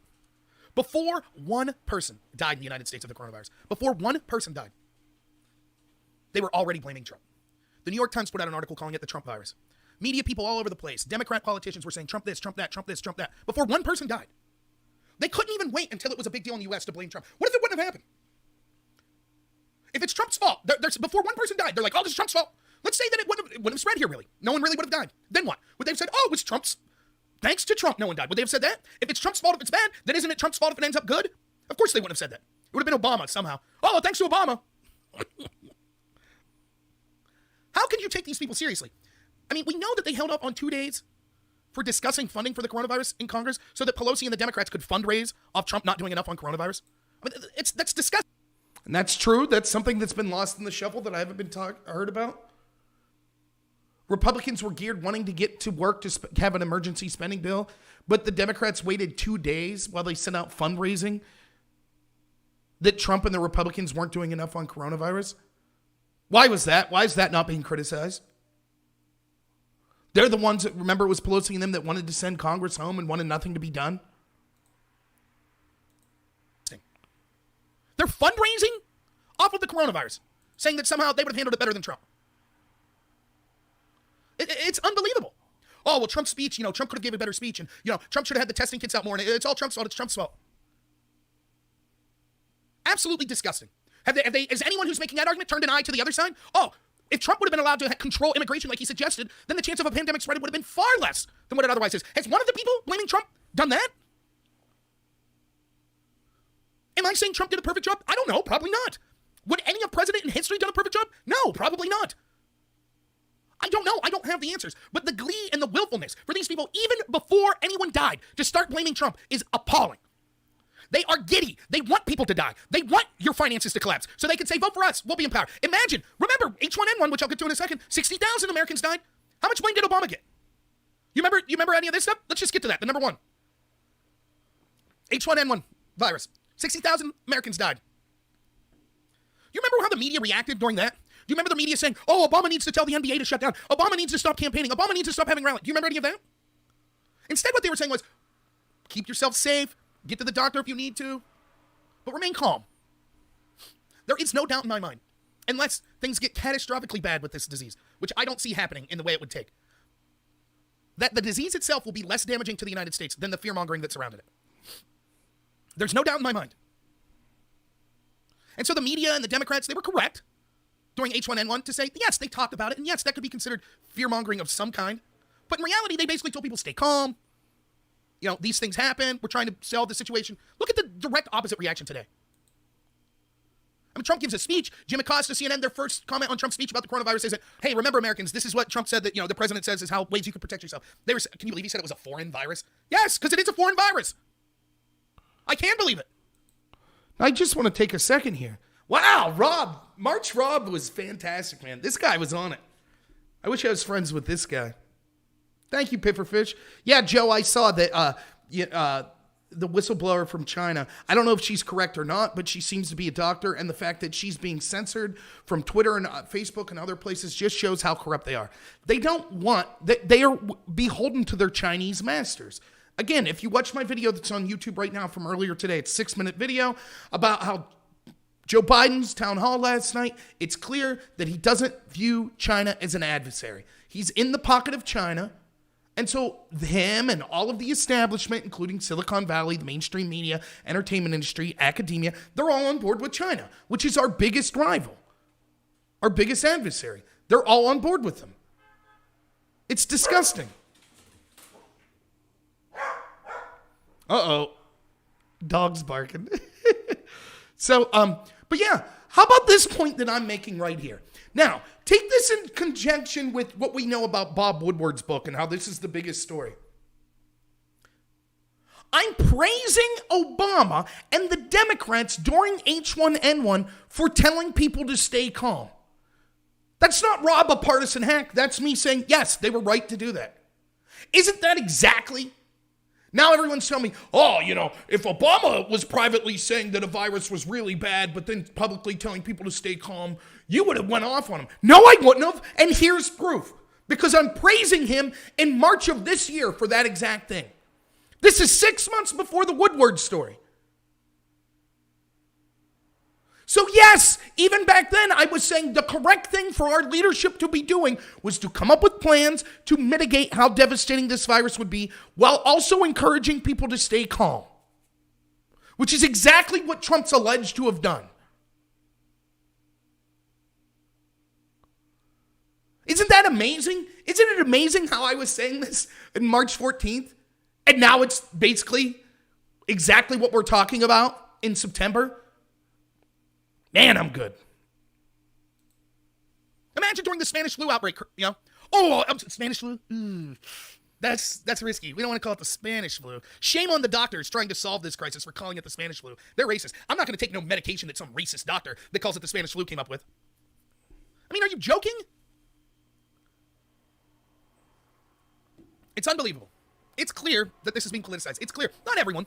Before one person died in the United States of the coronavirus, before one person died, they were already blaming Trump. The New York Times put out an article calling it the Trump virus. Media people all over the place, Democrat politicians were saying Trump this, Trump that, Trump this, Trump that, before one person died. They couldn't even wait until it was a big deal in the U.S. to blame Trump. What if it wouldn't have happened? If it's Trump's fault, before one person died, they're like, oh, this is Trump's fault. Let's say that it wouldn't have spread here, really. No one really would have died. Then what? Would they have said, oh, it was Trump's? Thanks to Trump, no one died. Would they have said that? If it's Trump's fault if it's bad, then isn't it Trump's fault if it ends up good? Of course they wouldn't have said that. It would have been Obama somehow. Oh, thanks to Obama. How can you take these people seriously? I mean, we know that they held up on 2 days for discussing funding for the coronavirus in Congress so that Pelosi and the Democrats could fundraise off Trump not doing enough on coronavirus. I mean, that's disgusting. And that's true. That's something that's been lost in the shuffle that I haven't been heard about. Republicans were geared wanting to get to work to have an emergency spending bill, but the Democrats waited 2 days while they sent out fundraising that Trump and the Republicans weren't doing enough on coronavirus. Why was that? Why is that not being criticized? They're the ones that, remember, it was Pelosi and them that wanted to send Congress home and wanted nothing to be done. They're fundraising off of the coronavirus, saying that somehow they would have handled it better than Trump. It's unbelievable. Oh, well, Trump's speech, Trump could have given a better speech, and, Trump should have had the testing kits out more, and it's all Trump's fault. It's Trump's fault. Absolutely disgusting. Has anyone who's making that argument turned an eye to the other side? Oh, if Trump would have been allowed to control immigration like he suggested, then the chance of a pandemic spread would have been far less than what it otherwise is. Has one of the people blaming Trump done that? Am I saying Trump did a perfect job? I don't know. Probably not. Would any president in history done a perfect job? No, probably not. I don't know. I don't have the answers. But the glee and the willfulness for these people, even before anyone died, to start blaming Trump is appalling. They are giddy. They want people to die. They want your finances to collapse so they can say, vote for us. We'll be in power. Imagine, remember H1N1, which I'll get to in a second. 60,000 Americans died. How much blame did Obama get? You remember any of this stuff? Let's just get to that. The number one. H1N1 virus. 60,000 Americans died. You remember how the media reacted during that? Do you remember the media saying, oh, Obama needs to tell the NBA to shut down. Obama needs to stop campaigning. Obama needs to stop having rallies. Do you remember any of that? Instead, what they were saying was, keep yourself safe. Get to the doctor if you need to. But remain calm. There is no doubt in my mind, unless things get catastrophically bad with this disease, which I don't see happening in the way it would take, that the disease itself will be less damaging to the United States than the fear-mongering that surrounded it. There's no doubt in my mind. And so the media and the Democrats, they were correct during H1N1 to say, yes, they talked about it, and yes, that could be considered fear-mongering of some kind. But in reality, they basically told people, stay calm. These things happen. We're trying to solve the situation. Look at the direct opposite reaction today. I mean, Trump gives a speech. Jim Acosta, CNN, their first comment on Trump's speech about the coronavirus is that, hey, remember, Americans, this is what Trump said that, the president says is how ways you can protect yourself. Can you believe he said it was a foreign virus? Yes, because it is a foreign virus. I can believe it. I just want to take a second here. Wow, March Rob was fantastic, man. This guy was on it. I wish I was friends with this guy. Thank you, Pifferfish. Yeah, Joe, I saw that the whistleblower from China, I don't know if she's correct or not, but she seems to be a doctor, and the fact that she's being censored from Twitter and Facebook and other places just shows how corrupt they are. They are beholden to their Chinese masters. Again, if you watch my video that's on YouTube right now from earlier today, it's a 6-minute video about how Joe Biden's town hall last night, it's clear that he doesn't view China as an adversary. He's in the pocket of China. And so him and all of the establishment, including Silicon Valley, the mainstream media, entertainment industry, academia, they're all on board with China, which is our biggest rival, our biggest adversary. They're all on board with them. It's disgusting. Uh-oh. Dog's barking. But yeah, how about this point that I'm making right here? Now, take this in conjunction with what we know about Bob Woodward's book and how this is the biggest story. I'm praising Obama and the Democrats during H1N1 for telling people to stay calm. That's not Rob a partisan hack. That's me saying, yes, they were right to do that. Isn't that exactly? Now everyone's telling me, if Obama was privately saying that a virus was really bad, but then publicly telling people to stay calm, you would have went off on him. No, I wouldn't have. And here's proof. Because I'm praising him in March of this year for that exact thing. This is 6 months before the Woodward story. So yes, even back then, I was saying the correct thing for our leadership to be doing was to come up with plans to mitigate how devastating this virus would be while also encouraging people to stay calm, which is exactly what Trump's alleged to have done. Isn't that amazing? Isn't it amazing how I was saying this on March 14th? And now it's basically exactly what we're talking about in September? Man, I'm good. Imagine during the Spanish flu outbreak, Spanish flu? That's risky. We don't want to call it the Spanish flu. Shame on the doctors trying to solve this crisis for calling it the Spanish flu. They're racist. I'm not going to take no medication that some racist doctor that calls it the Spanish flu came up with. I mean, are you joking? It's unbelievable. It's clear that this is being politicized. It's clear. Not everyone.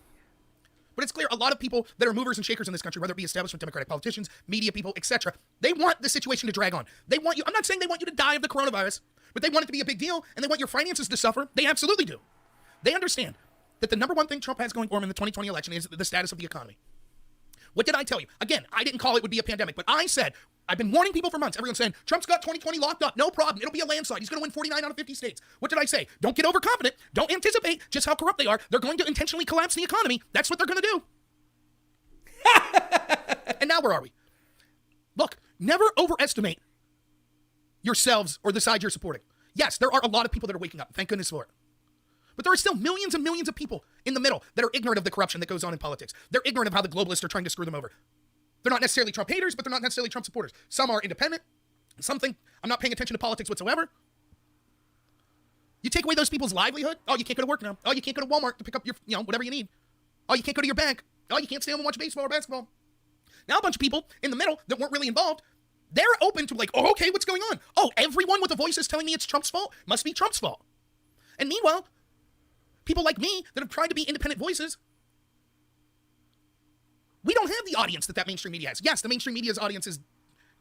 But it's clear a lot of people that are movers and shakers in this country, whether it be establishment Democratic politicians, media people, etc., they want the situation to drag on. They want you, I'm not saying they want you to die of the coronavirus, but they want it to be a big deal, and they want your finances to suffer. They absolutely do. They understand that the number one thing Trump has going for him in the 2020 election is the status of the economy. What did I tell you? Again, I didn't call it would be a pandemic, but I said, I've been warning people for months. Everyone's saying, Trump's got 2020 locked up. No problem. It'll be a landslide. He's going to win 49 out of 50 states. What did I say? Don't get overconfident. Don't anticipate just how corrupt they are. They're going to intentionally collapse the economy. That's what they're going to do. And now where are we? Look, never overestimate yourselves or the side you're supporting. Yes, there are a lot of people that are waking up. Thank goodness for it. But there are still millions and millions of people in the middle that are ignorant of the corruption that goes on in politics. They're ignorant of how the globalists are trying to screw them over. They're not necessarily Trump haters, but they're not necessarily Trump supporters. Some are independent. Some think, I'm not paying attention to politics whatsoever. You take away those people's livelihood. Oh, you can't go to work now. Oh, you can't go to Walmart to pick up your, whatever you need. Oh, you can't go to your bank. Oh, you can't stay home and watch baseball or basketball. Now a bunch of people in the middle that weren't really involved, they're open to okay, what's going on? Oh, everyone with a voice is telling me it's Trump's fault. Must be Trump's fault. And meanwhile, people like me that have tried to be independent voices, we don't have the audience that mainstream media has. Yes, the mainstream media's audience is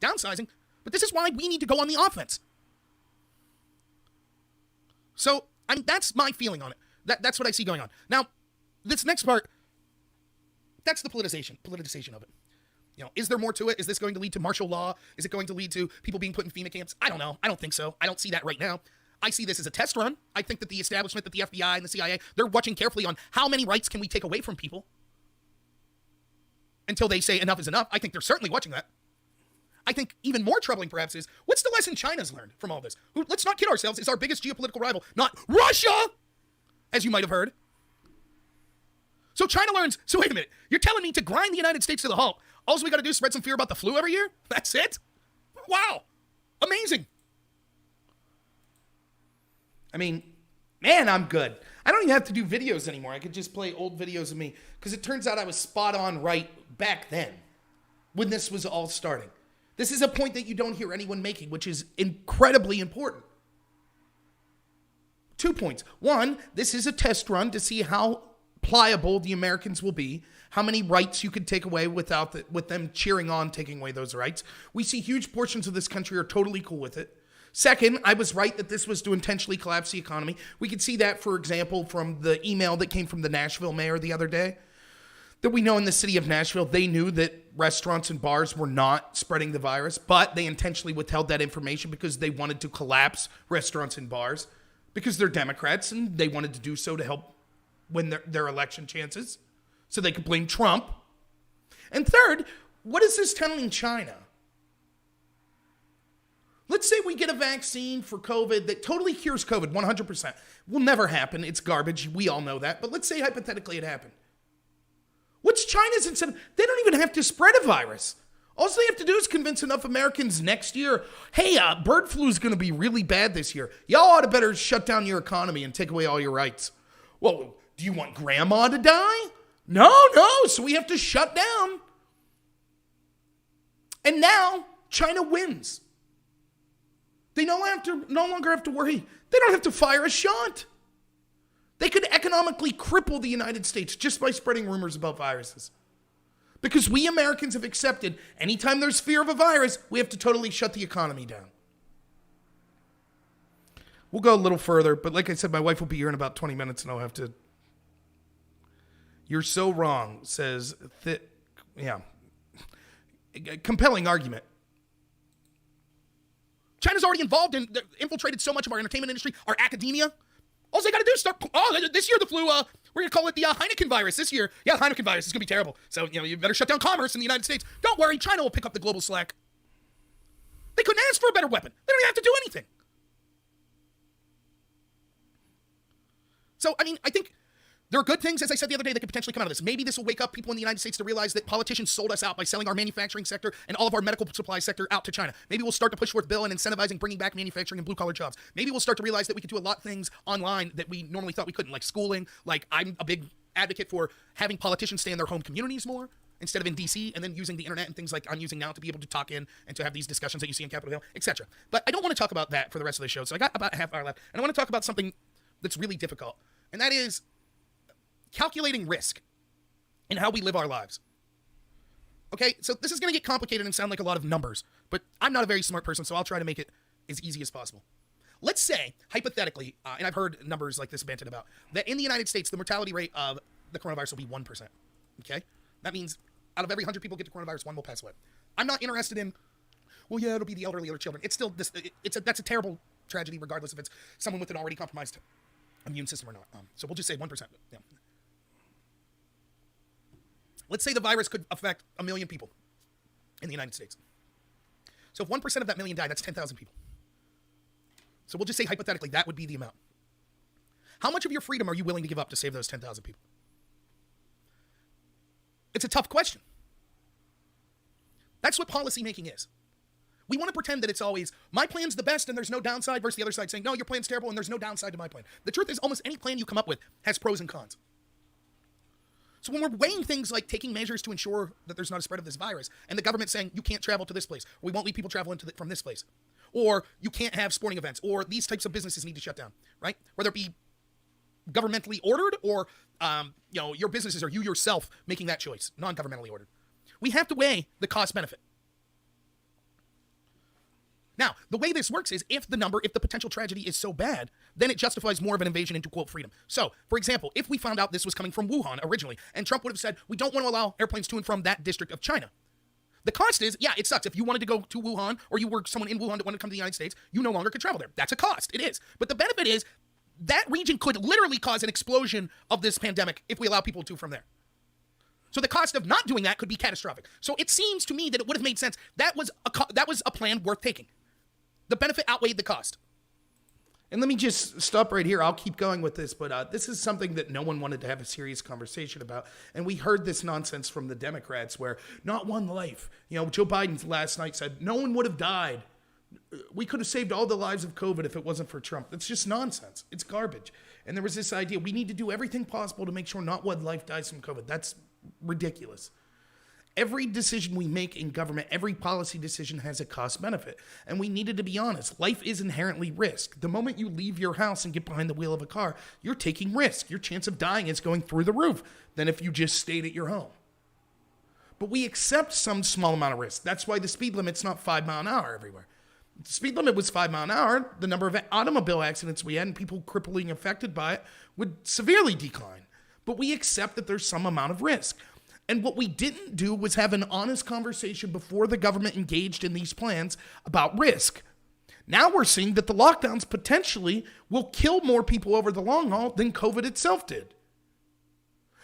downsizing, but this is why we need to go on the offense. So, that's my feeling on it. That's what I see going on. Now, this next part, that's the politicization of it. Is there more to it? Is this going to lead to martial law? Is it going to lead to people being put in FEMA camps? I don't know. I don't think so. I don't see that right now. I see this as a test run. I think that the establishment, that the FBI and the CIA, they're watching carefully on how many rights can we take away from people until they say enough is enough. I think they're certainly watching that. I think even more troubling, perhaps, is what's the lesson China's learned from all this? Who, let's not kid ourselves, is our biggest geopolitical rival, not Russia, as you might have heard. So China learns, so wait a minute, you're telling me to grind the United States to the halt. All we got to do is spread some fear about the flu every year? That's it? Wow. Amazing. I mean, man, I'm good. I don't even have to do videos anymore. I could just play old videos of me because it turns out I was spot on right back then when this was all starting. This is a point that you don't hear anyone making, which is incredibly important. 2 points. One, this is a test run to see how pliable the Americans will be, how many rights you could take away with them cheering on taking away those rights. We see huge portions of this country are totally cool with it. Second, I was right that this was to intentionally collapse the economy. We could see that, for example, from the email that came from the Nashville mayor the other day, that we know in the city of Nashville, they knew that restaurants and bars were not spreading the virus, but they intentionally withheld that information because they wanted to collapse restaurants and bars because they're Democrats and they wanted to do so to help win their election chances so they could blame Trump. And third, what is this telling China? Let's say we get a vaccine for COVID that totally cures COVID 100%. Will never happen. It's garbage. We all know that. But let's say hypothetically it happened. What's China's incentive? They don't even have to spread a virus. All they have to do is convince enough Americans next year, hey, bird flu is going to be really bad this year. Y'all ought to better shut down your economy and take away all your rights. Well, do you want grandma to die? No, so we have to shut down. And now China wins. They no longer have to worry. They don't have to fire a shot. They could economically cripple the United States just by spreading rumors about viruses. Because we Americans have accepted anytime there's fear of a virus, we have to totally shut the economy down. We'll go a little further, but like I said, my wife will be here in about 20 minutes and I'll have to... You're so wrong, says... Compelling argument. China's already involved in, infiltrated so much of our entertainment industry, our academia. All they got to do is start, this year the flu, we're going to call it the Heineken virus this year. Yeah, the Heineken virus is going to be terrible. So, you better shut down commerce in the United States. Don't worry, China will pick up the global slack. They couldn't ask for a better weapon. They don't even have to do anything. So, I mean, I think there are good things, as I said the other day, that could potentially come out of this. Maybe this will wake up people in the United States to realize that politicians sold us out by selling our manufacturing sector and all of our medical supply sector out to China. Maybe we'll start to push forth bill and incentivizing bringing back manufacturing and blue-collar jobs. Maybe we'll start to realize that we could do a lot of things online that we normally thought we couldn't, like schooling. Like, I'm a big advocate for having politicians stay in their home communities more instead of in D.C., and then using the internet and things like I'm using now to be able to talk in and to have these discussions that you see in Capitol Hill, etc. But I don't want to talk about that for the rest of the show, so I got about a half hour left, and I want to talk about something that's really difficult, and that is calculating risk in how we live our lives. Okay, so this is going to get complicated and sound like a lot of numbers, but I'm not a very smart person, so I'll try to make it as easy as possible. Let's say, hypothetically, and I've heard numbers like this banted about, that in the United States, the mortality rate of the coronavirus will be 1%. Okay? That means out of every 100 people get the coronavirus, 1 will pass away. I'm not interested in, well, yeah, it'll be the elderly or children. It's still, that's a terrible tragedy, regardless if it's someone with an already compromised immune system or not. So we'll just say 1%. Yeah. Let's say the virus could affect 1 million people in the United States. So if 1% of that million die, that's 10,000 people. So we'll just say hypothetically that would be the amount. How much of your freedom are you willing to give up to save those 10,000 people? It's a tough question. That's what policymaking is. We want to pretend that it's always, my plan's the best and there's no downside, versus the other side saying, no, your plan's terrible and there's no downside to my plan. The truth is almost any plan you come up with has pros and cons. So when we're weighing things like taking measures to ensure that there's not a spread of this virus, and the government saying you can't travel to this place, or we won't let people travel from this place, or you can't have sporting events, or these types of businesses need to shut down, right? Whether it be governmentally ordered or your businesses or you yourself making that choice, non-governmentally ordered. We have to weigh the cost benefit. Now, the way this works is if the potential tragedy is so bad, then it justifies more of an invasion into, quote, freedom. So, for example, if we found out this was coming from Wuhan originally, and Trump would have said, we don't want to allow airplanes to and from that district of China, The cost is, yeah, it sucks. If you wanted to go to Wuhan, or you were someone in Wuhan that wanted to come to the United States, you no longer could travel there. That's a cost. It is. But the benefit is that region could literally cause an explosion of this pandemic if we allow people to from there. So the cost of not doing that could be catastrophic. So it seems to me that it would have made sense. That was a plan worth taking. The benefit outweighed the cost. And let me just stop right here. I'll keep going with this, but this is something that no one wanted to have a serious conversation about. And we heard this nonsense from the Democrats where not one life. You know, Joe Biden last night said no one would have died. We could have saved all the lives of COVID if it wasn't for Trump. That's just nonsense. It's garbage. And there was this idea we need to do everything possible to make sure not one life dies from COVID. That's ridiculous. Every decision we make in government, every policy decision has a cost benefit. And we needed to be honest. Life is inherently risk. The moment you leave your house and get behind the wheel of a car, you're taking risk. Your chance of dying is going through the roof than if you just stayed at your home. But we accept some small amount of risk. That's why the speed limit's not 5 miles an hour everywhere. If the speed limit was 5 miles an hour, the number of automobile accidents we had and people crippling affected by it would severely decline. But we accept that there's some amount of risk. And what we didn't do was have an honest conversation before the government engaged in these plans about risk. Now we're seeing that the lockdowns potentially will kill more people over the long haul than COVID itself did.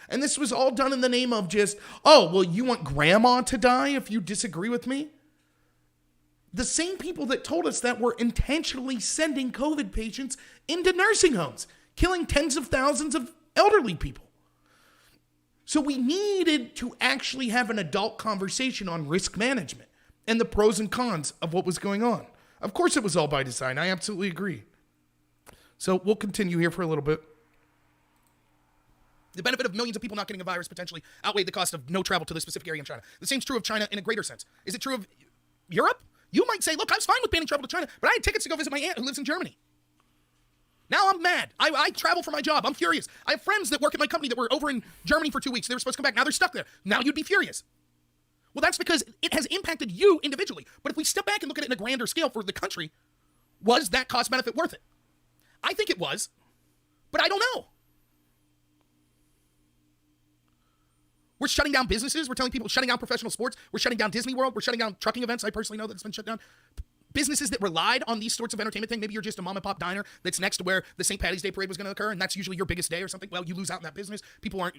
And this was all done in the name of just, oh, well, you want grandma to die if you disagree with me? The same people that told us that were intentionally sending COVID patients into nursing homes, killing tens of thousands of elderly people. So we needed to actually have an adult conversation on risk management and the pros and cons of what was going on. Of course, it was all by design. I absolutely agree. So we'll continue here for a little bit. The benefit of millions of people not getting a virus potentially outweighed the cost of no travel to the specific area in China. The same's true of China in a greater sense. Is it true of Europe? You might say, look, I was fine with banning travel to China, but I had tickets to go visit my aunt who lives in Germany. Now I'm mad. I travel for my job. I'm furious. I have friends that work at my company that were over in Germany for 2 weeks. They were supposed to come back. Now they're stuck there. Now you'd be furious. Well, that's because it has impacted you individually. But if we step back and look at it in a grander scale for the country, was that cost benefit worth it? I think it was, but I don't know. We're shutting down businesses. We're telling people shutting down professional sports. We're shutting down Disney World. We're shutting down trucking events. I personally know that it's been shut down. Businesses that relied on these sorts of entertainment thing. Maybe you're just a mom and pop diner that's next to where the St. Patty's Day parade was going to occur, and that's usually your biggest day or something. Well, you lose out in that business. People aren't,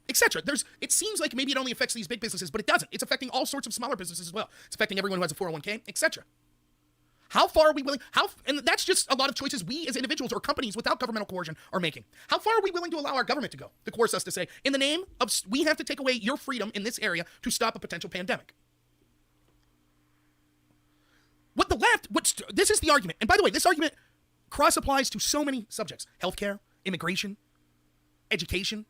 etc. It seems like maybe it only affects these big businesses, but it doesn't. It's affecting all sorts of smaller businesses as well. It's affecting everyone who has a 401k, etc. How far are we willing? And that's just a lot of choices we as individuals or companies without governmental coercion are making. How far are we willing to allow our government to go to coerce us to say, in the name of we have to take away your freedom in this area to stop a potential pandemic? What the left, this is the argument. And by the way, this argument cross applies to so many subjects: healthcare, immigration, education.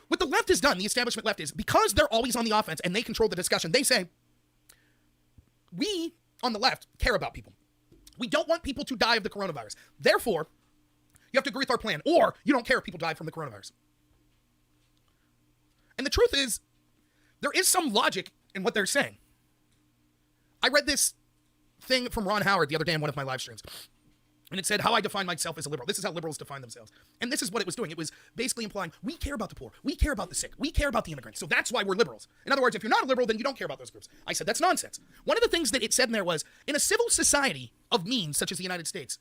What the left has done, the establishment left, is because they're always on the offense and they control the discussion, they say, we on the left care about people. We don't want people to die of the coronavirus. Therefore, you have to agree with our plan, or you don't care if people die from the coronavirus. And the truth is, there is some logic in what they're saying. I read this thing from Ron Howard the other day in one of my live streams, and it said how I define myself as a liberal. This is how liberals define themselves. And this is what it was doing. It was basically implying we care about the poor, we care about the sick, we care about the immigrants. So that's why we're liberals. In other words, if you're not a liberal, then you don't care about those groups. I said that's nonsense. One of the things that it said in there was, in a civil society of means, such as the United States,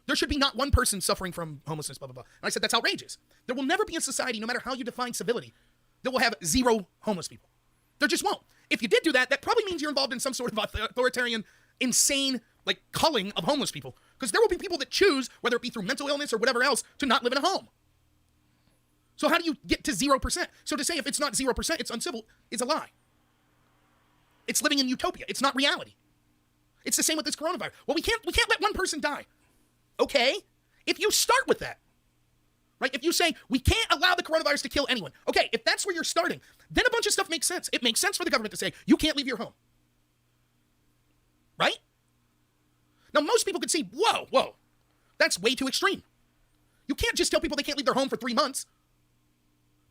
there should be not one person suffering from homelessness, blah, blah, blah. And I said that's outrageous. There will never be a society, no matter how you define civility, that will have zero homeless people. There just won't. If you did do that, that probably means you're involved in some sort of authoritarian, insane, culling of homeless people. Because there will be people that choose, whether it be through mental illness or whatever else, to not live in a home. So how do you get to 0%? So to say if it's not 0%, it's uncivil, is a lie. It's living in utopia. It's not reality. It's the same with this coronavirus. Well, we can't let one person die. Okay? If you start with that, right? If you say, we can't allow the coronavirus to kill anyone. Okay, if that's where you're starting, then a bunch of stuff makes sense. It makes sense for the government to say, you can't leave your home. Right? Now, most people could see, whoa, that's way too extreme. You can't just tell people they can't leave their home for 3 months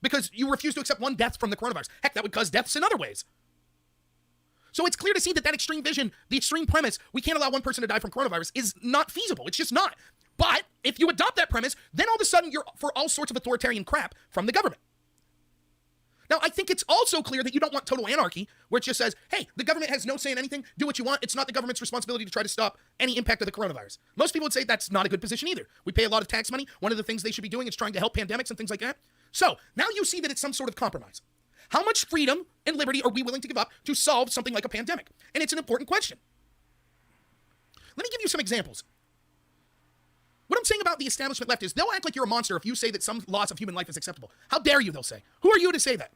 because you refuse to accept one death from the coronavirus. Heck, that would cause deaths in other ways. So it's clear to see that extreme vision, the extreme premise, we can't allow one person to die from coronavirus, is not feasible. It's just not. But if you adopt that premise, then all of a sudden you're for all sorts of authoritarian crap from the government. Now, I think it's also clear that you don't want total anarchy, where it just says, hey, the government has no say in anything, do what you want. It's not the government's responsibility to try to stop any impact of the coronavirus. Most people would say that's not a good position either. We pay a lot of tax money. One of the things they should be doing is trying to help pandemics and things like that. So now you see that it's some sort of compromise. How much freedom and liberty are we willing to give up to solve something like a pandemic? And it's an important question. Let me give you some examples. What I'm saying about the establishment left is they'll act like you're a monster if you say that some loss of human life is acceptable. How dare you, they'll say. Who are you to say that?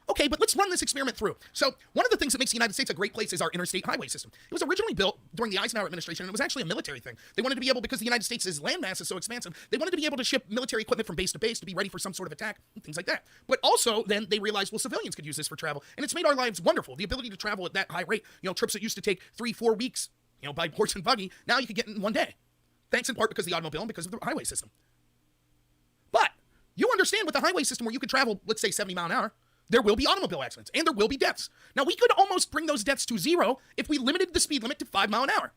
Okay, but let's run this experiment through. So one of the things that makes the United States a great place is our interstate highway system. It was originally built during the Eisenhower administration, and it was actually a military thing. They wanted to be able, because the United States' landmass is so expansive, they wanted to be able to ship military equipment from base to base to be ready for some sort of attack and things like that. But also, then they realized, well, civilians could use this for travel, and it's made our lives wonderful. The ability to travel at that high rate, trips that used to take 3-4 weeks, by horse and buggy, now you can get in one day. Thanks in part because of the automobile and because of the highway system. But you understand with the highway system where you can travel, let's say 70 miles an hour, there will be automobile accidents and there will be deaths. Now, we could almost bring those deaths to zero if we limited the speed limit to 5 miles an hour.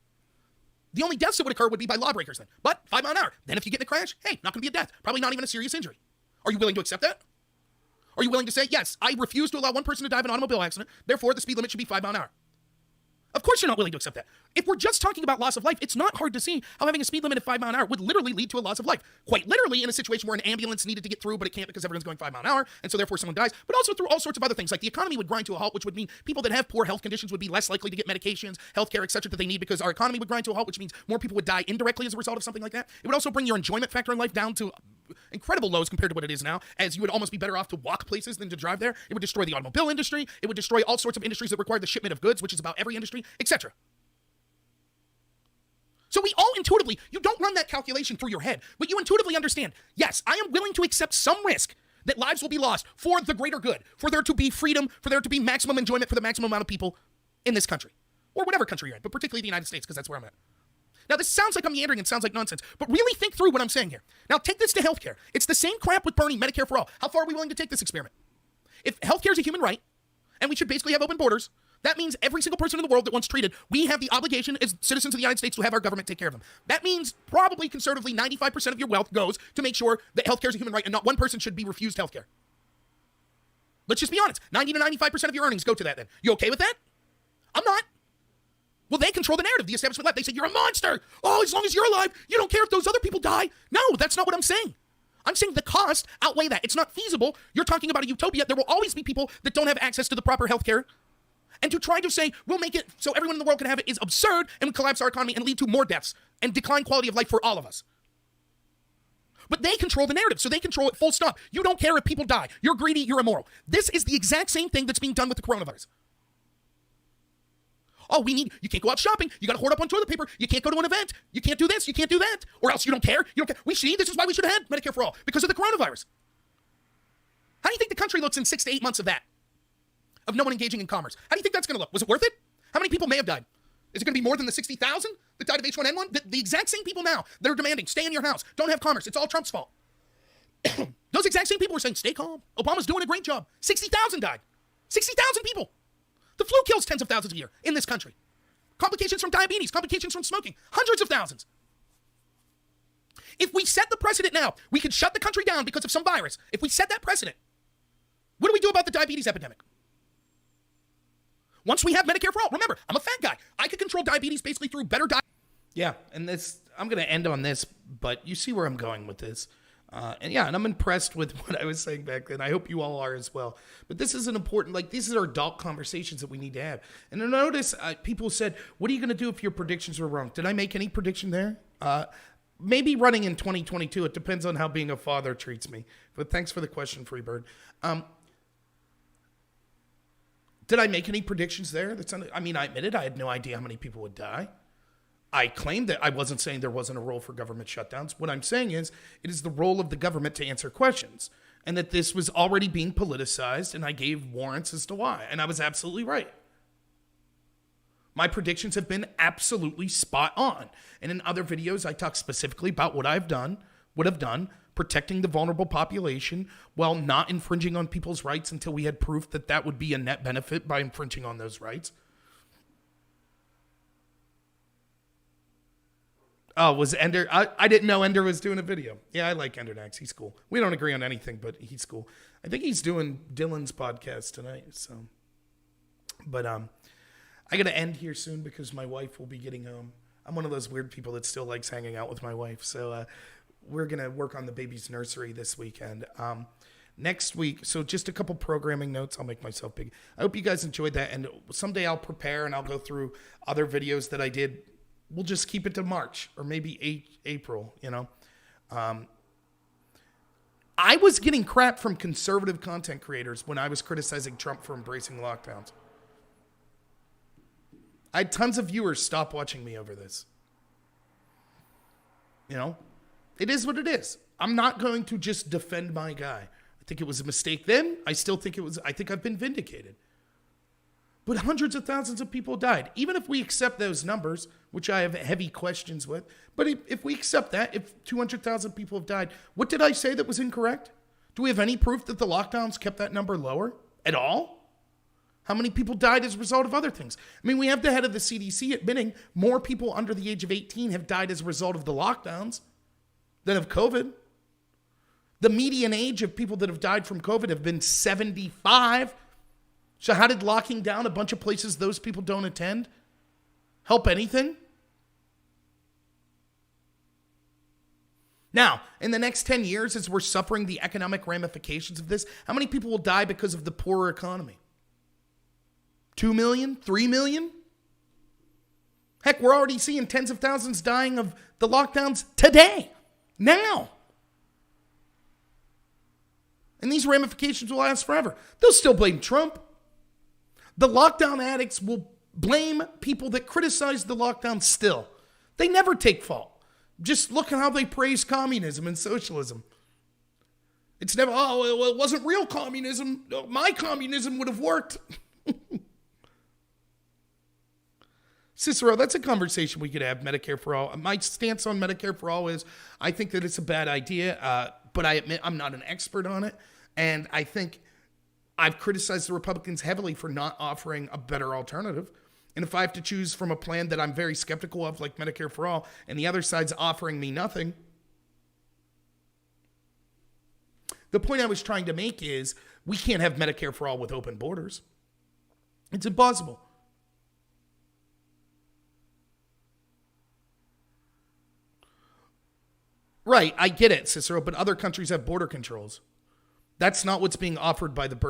The only deaths that would occur would be by lawbreakers then. But 5 miles an hour. Then if you get in a crash, hey, not going to be a death. Probably not even a serious injury. Are you willing to accept that? Are you willing to say, yes, I refuse to allow one person to die of an automobile accident, therefore the speed limit should be 5 miles an hour? Of course you're not willing to accept that. If we're just talking about loss of life, it's not hard to see how having a speed limit of 5 miles an hour would literally lead to a loss of life. Quite literally in a situation where an ambulance needed to get through, but it can't because everyone's going 5 miles an hour, and so therefore someone dies, but also through all sorts of other things. Like the economy would grind to a halt, which would mean people that have poor health conditions would be less likely to get medications, healthcare, etc. that they need because our economy would grind to a halt, which means more people would die indirectly as a result of something like that. It would also bring your enjoyment factor in life down to incredible lows compared to what it is now, as you would almost be better off to walk places than to drive there. It would destroy the automobile industry. It would destroy all sorts of industries that require the shipment of goods, which is about every industry, etc. So we all intuitively, you don't run that calculation through your head, but you intuitively understand, yes, I am willing to accept some risk that lives will be lost for the greater good, for there to be freedom, for there to be maximum enjoyment for the maximum amount of people in this country, or whatever country you're in, but particularly the United States, because that's where I'm at. Now, this sounds like I'm meandering and sounds like nonsense, but really think through what I'm saying here. Now, take this to healthcare. It's the same crap with Bernie, Medicare for all. How far are we willing to take this experiment? If healthcare is a human right, and we should basically have open borders, that means every single person in the world that wants treated, we have the obligation as citizens of the United States to have our government take care of them. That means probably conservatively 95% of your wealth goes to make sure that healthcare is a human right and not one person should be refused healthcare. Let's just be honest. 90 to 95% of your earnings go to that then. You okay with that? I'm not. Well, they control the narrative, the establishment left. They say, you're a monster. Oh, as long as you're alive, you don't care if those other people die. No, that's not what I'm saying. I'm saying the cost outweigh that. It's not feasible. You're talking about a utopia. There will always be people that don't have access to the proper healthcare. And to try to say, we'll make it so everyone in the world can have it is absurd and would collapse our economy and lead to more deaths and decline quality of life for all of us. But they control the narrative, so they control it full stop. You don't care if people die. You're greedy, you're immoral. This is the exact same thing that's being done with the coronavirus. Oh, you can't go out shopping. You got to hoard up on toilet paper. You can't go to an event. You can't do this. You can't do that. Or else you don't care. You don't care. This is why we should have had Medicare for all, because of the coronavirus. How do you think the country looks in 6 to 8 months of that? Of no one engaging in commerce. How do you think that's going to look? Was it worth it? How many people may have died? Is it going to be more than the 60,000 that died of H1N1? The exact same people now that are demanding, stay in your house, don't have commerce, it's all Trump's fault. Those exact same people are saying, stay calm. Obama's doing a great job. 60,000 died. 60,000 people. The flu kills tens of thousands a year in this country. Complications from diabetes, complications from smoking, hundreds of thousands. If we set the precedent now, we could shut the country down because of some virus. If we set that precedent, what do we do about the diabetes epidemic? Once we have Medicare for all, remember, I'm a fat guy. I could control diabetes basically through better diet. Yeah, and I'm going to end on this, but you see where I'm going with this. And I'm impressed with what I was saying back then. I hope you all are as well. But this is an important, these are adult conversations that we need to have. And I notice people said, what are you going to do if your predictions were wrong? Did I make any prediction there? Maybe running in 2022. It depends on how being a father treats me. But thanks for the question, Freebird. Did I make any predictions there? I admitted I had no idea how many people would die. I claimed that I wasn't saying there wasn't a role for government shutdowns. What I'm saying is it is the role of the government to answer questions, and that this was already being politicized, and I gave warrants as to why, and I was absolutely right. My predictions have been absolutely spot on. And in other videos, I talk specifically about what would have done, protecting the vulnerable population while not infringing on people's rights until we had proof that that would be a net benefit by infringing on those rights. Oh, was Ender? I didn't know Ender was doing a video. Yeah, I like Ender Nax. He's cool. We don't agree on anything, but he's cool. I think he's doing Dylan's podcast tonight. So, but I gotta end here soon because my wife will be getting home. I'm one of those weird people that still likes hanging out with my wife. So we're gonna work on the baby's nursery this weekend. Next week, so just a couple programming notes. I'll make myself big. I hope you guys enjoyed that, and someday I'll prepare and I'll go through other videos that I did. We'll just keep it to March or maybe April, you know. I was getting crap from conservative content creators when I was criticizing Trump for embracing lockdowns. I had tons of viewers stop watching me over this. You know, it is what it is. I'm not going to just defend my guy. I think it was a mistake then. I still think it was. I think I've been vindicated. But hundreds of thousands of people died. Even if we accept those numbers, which I have heavy questions with, but if we accept that, if 200,000 people have died, what did I say that was incorrect? Do we have any proof that the lockdowns kept that number lower at all? How many people died as a result of other things? I mean, we have the head of the CDC admitting more people under the age of 18 have died as a result of the lockdowns than of COVID. The median age of people that have died from COVID have been 75. So how did locking down a bunch of places those people don't attend help anything? Now, in the next 10 years, as we're suffering the economic ramifications of this, how many people will die because of the poorer economy? 2 million? 3 million? Heck, we're already seeing tens of thousands dying of the lockdowns today, now. And these ramifications will last forever. They'll still blame Trump. The lockdown addicts will blame people that criticize the lockdown still. They never take fault. Just look at how they praise communism and socialism. It's never, oh, it wasn't real communism. No, my communism would have worked. Cicero, that's a conversation we could have, Medicare for All. My stance on Medicare for All is I think that it's a bad idea, but I admit I'm not an expert on it. And I think I've criticized the Republicans heavily for not offering a better alternative. And if I have to choose from a plan that I'm very skeptical of, like Medicare for All, and the other side's offering me nothing, the point I was trying to make is we can't have Medicare for All with open borders. It's impossible. Right, I get it, Cicero, but other countries have border controls. That's not what's being offered by the Bernie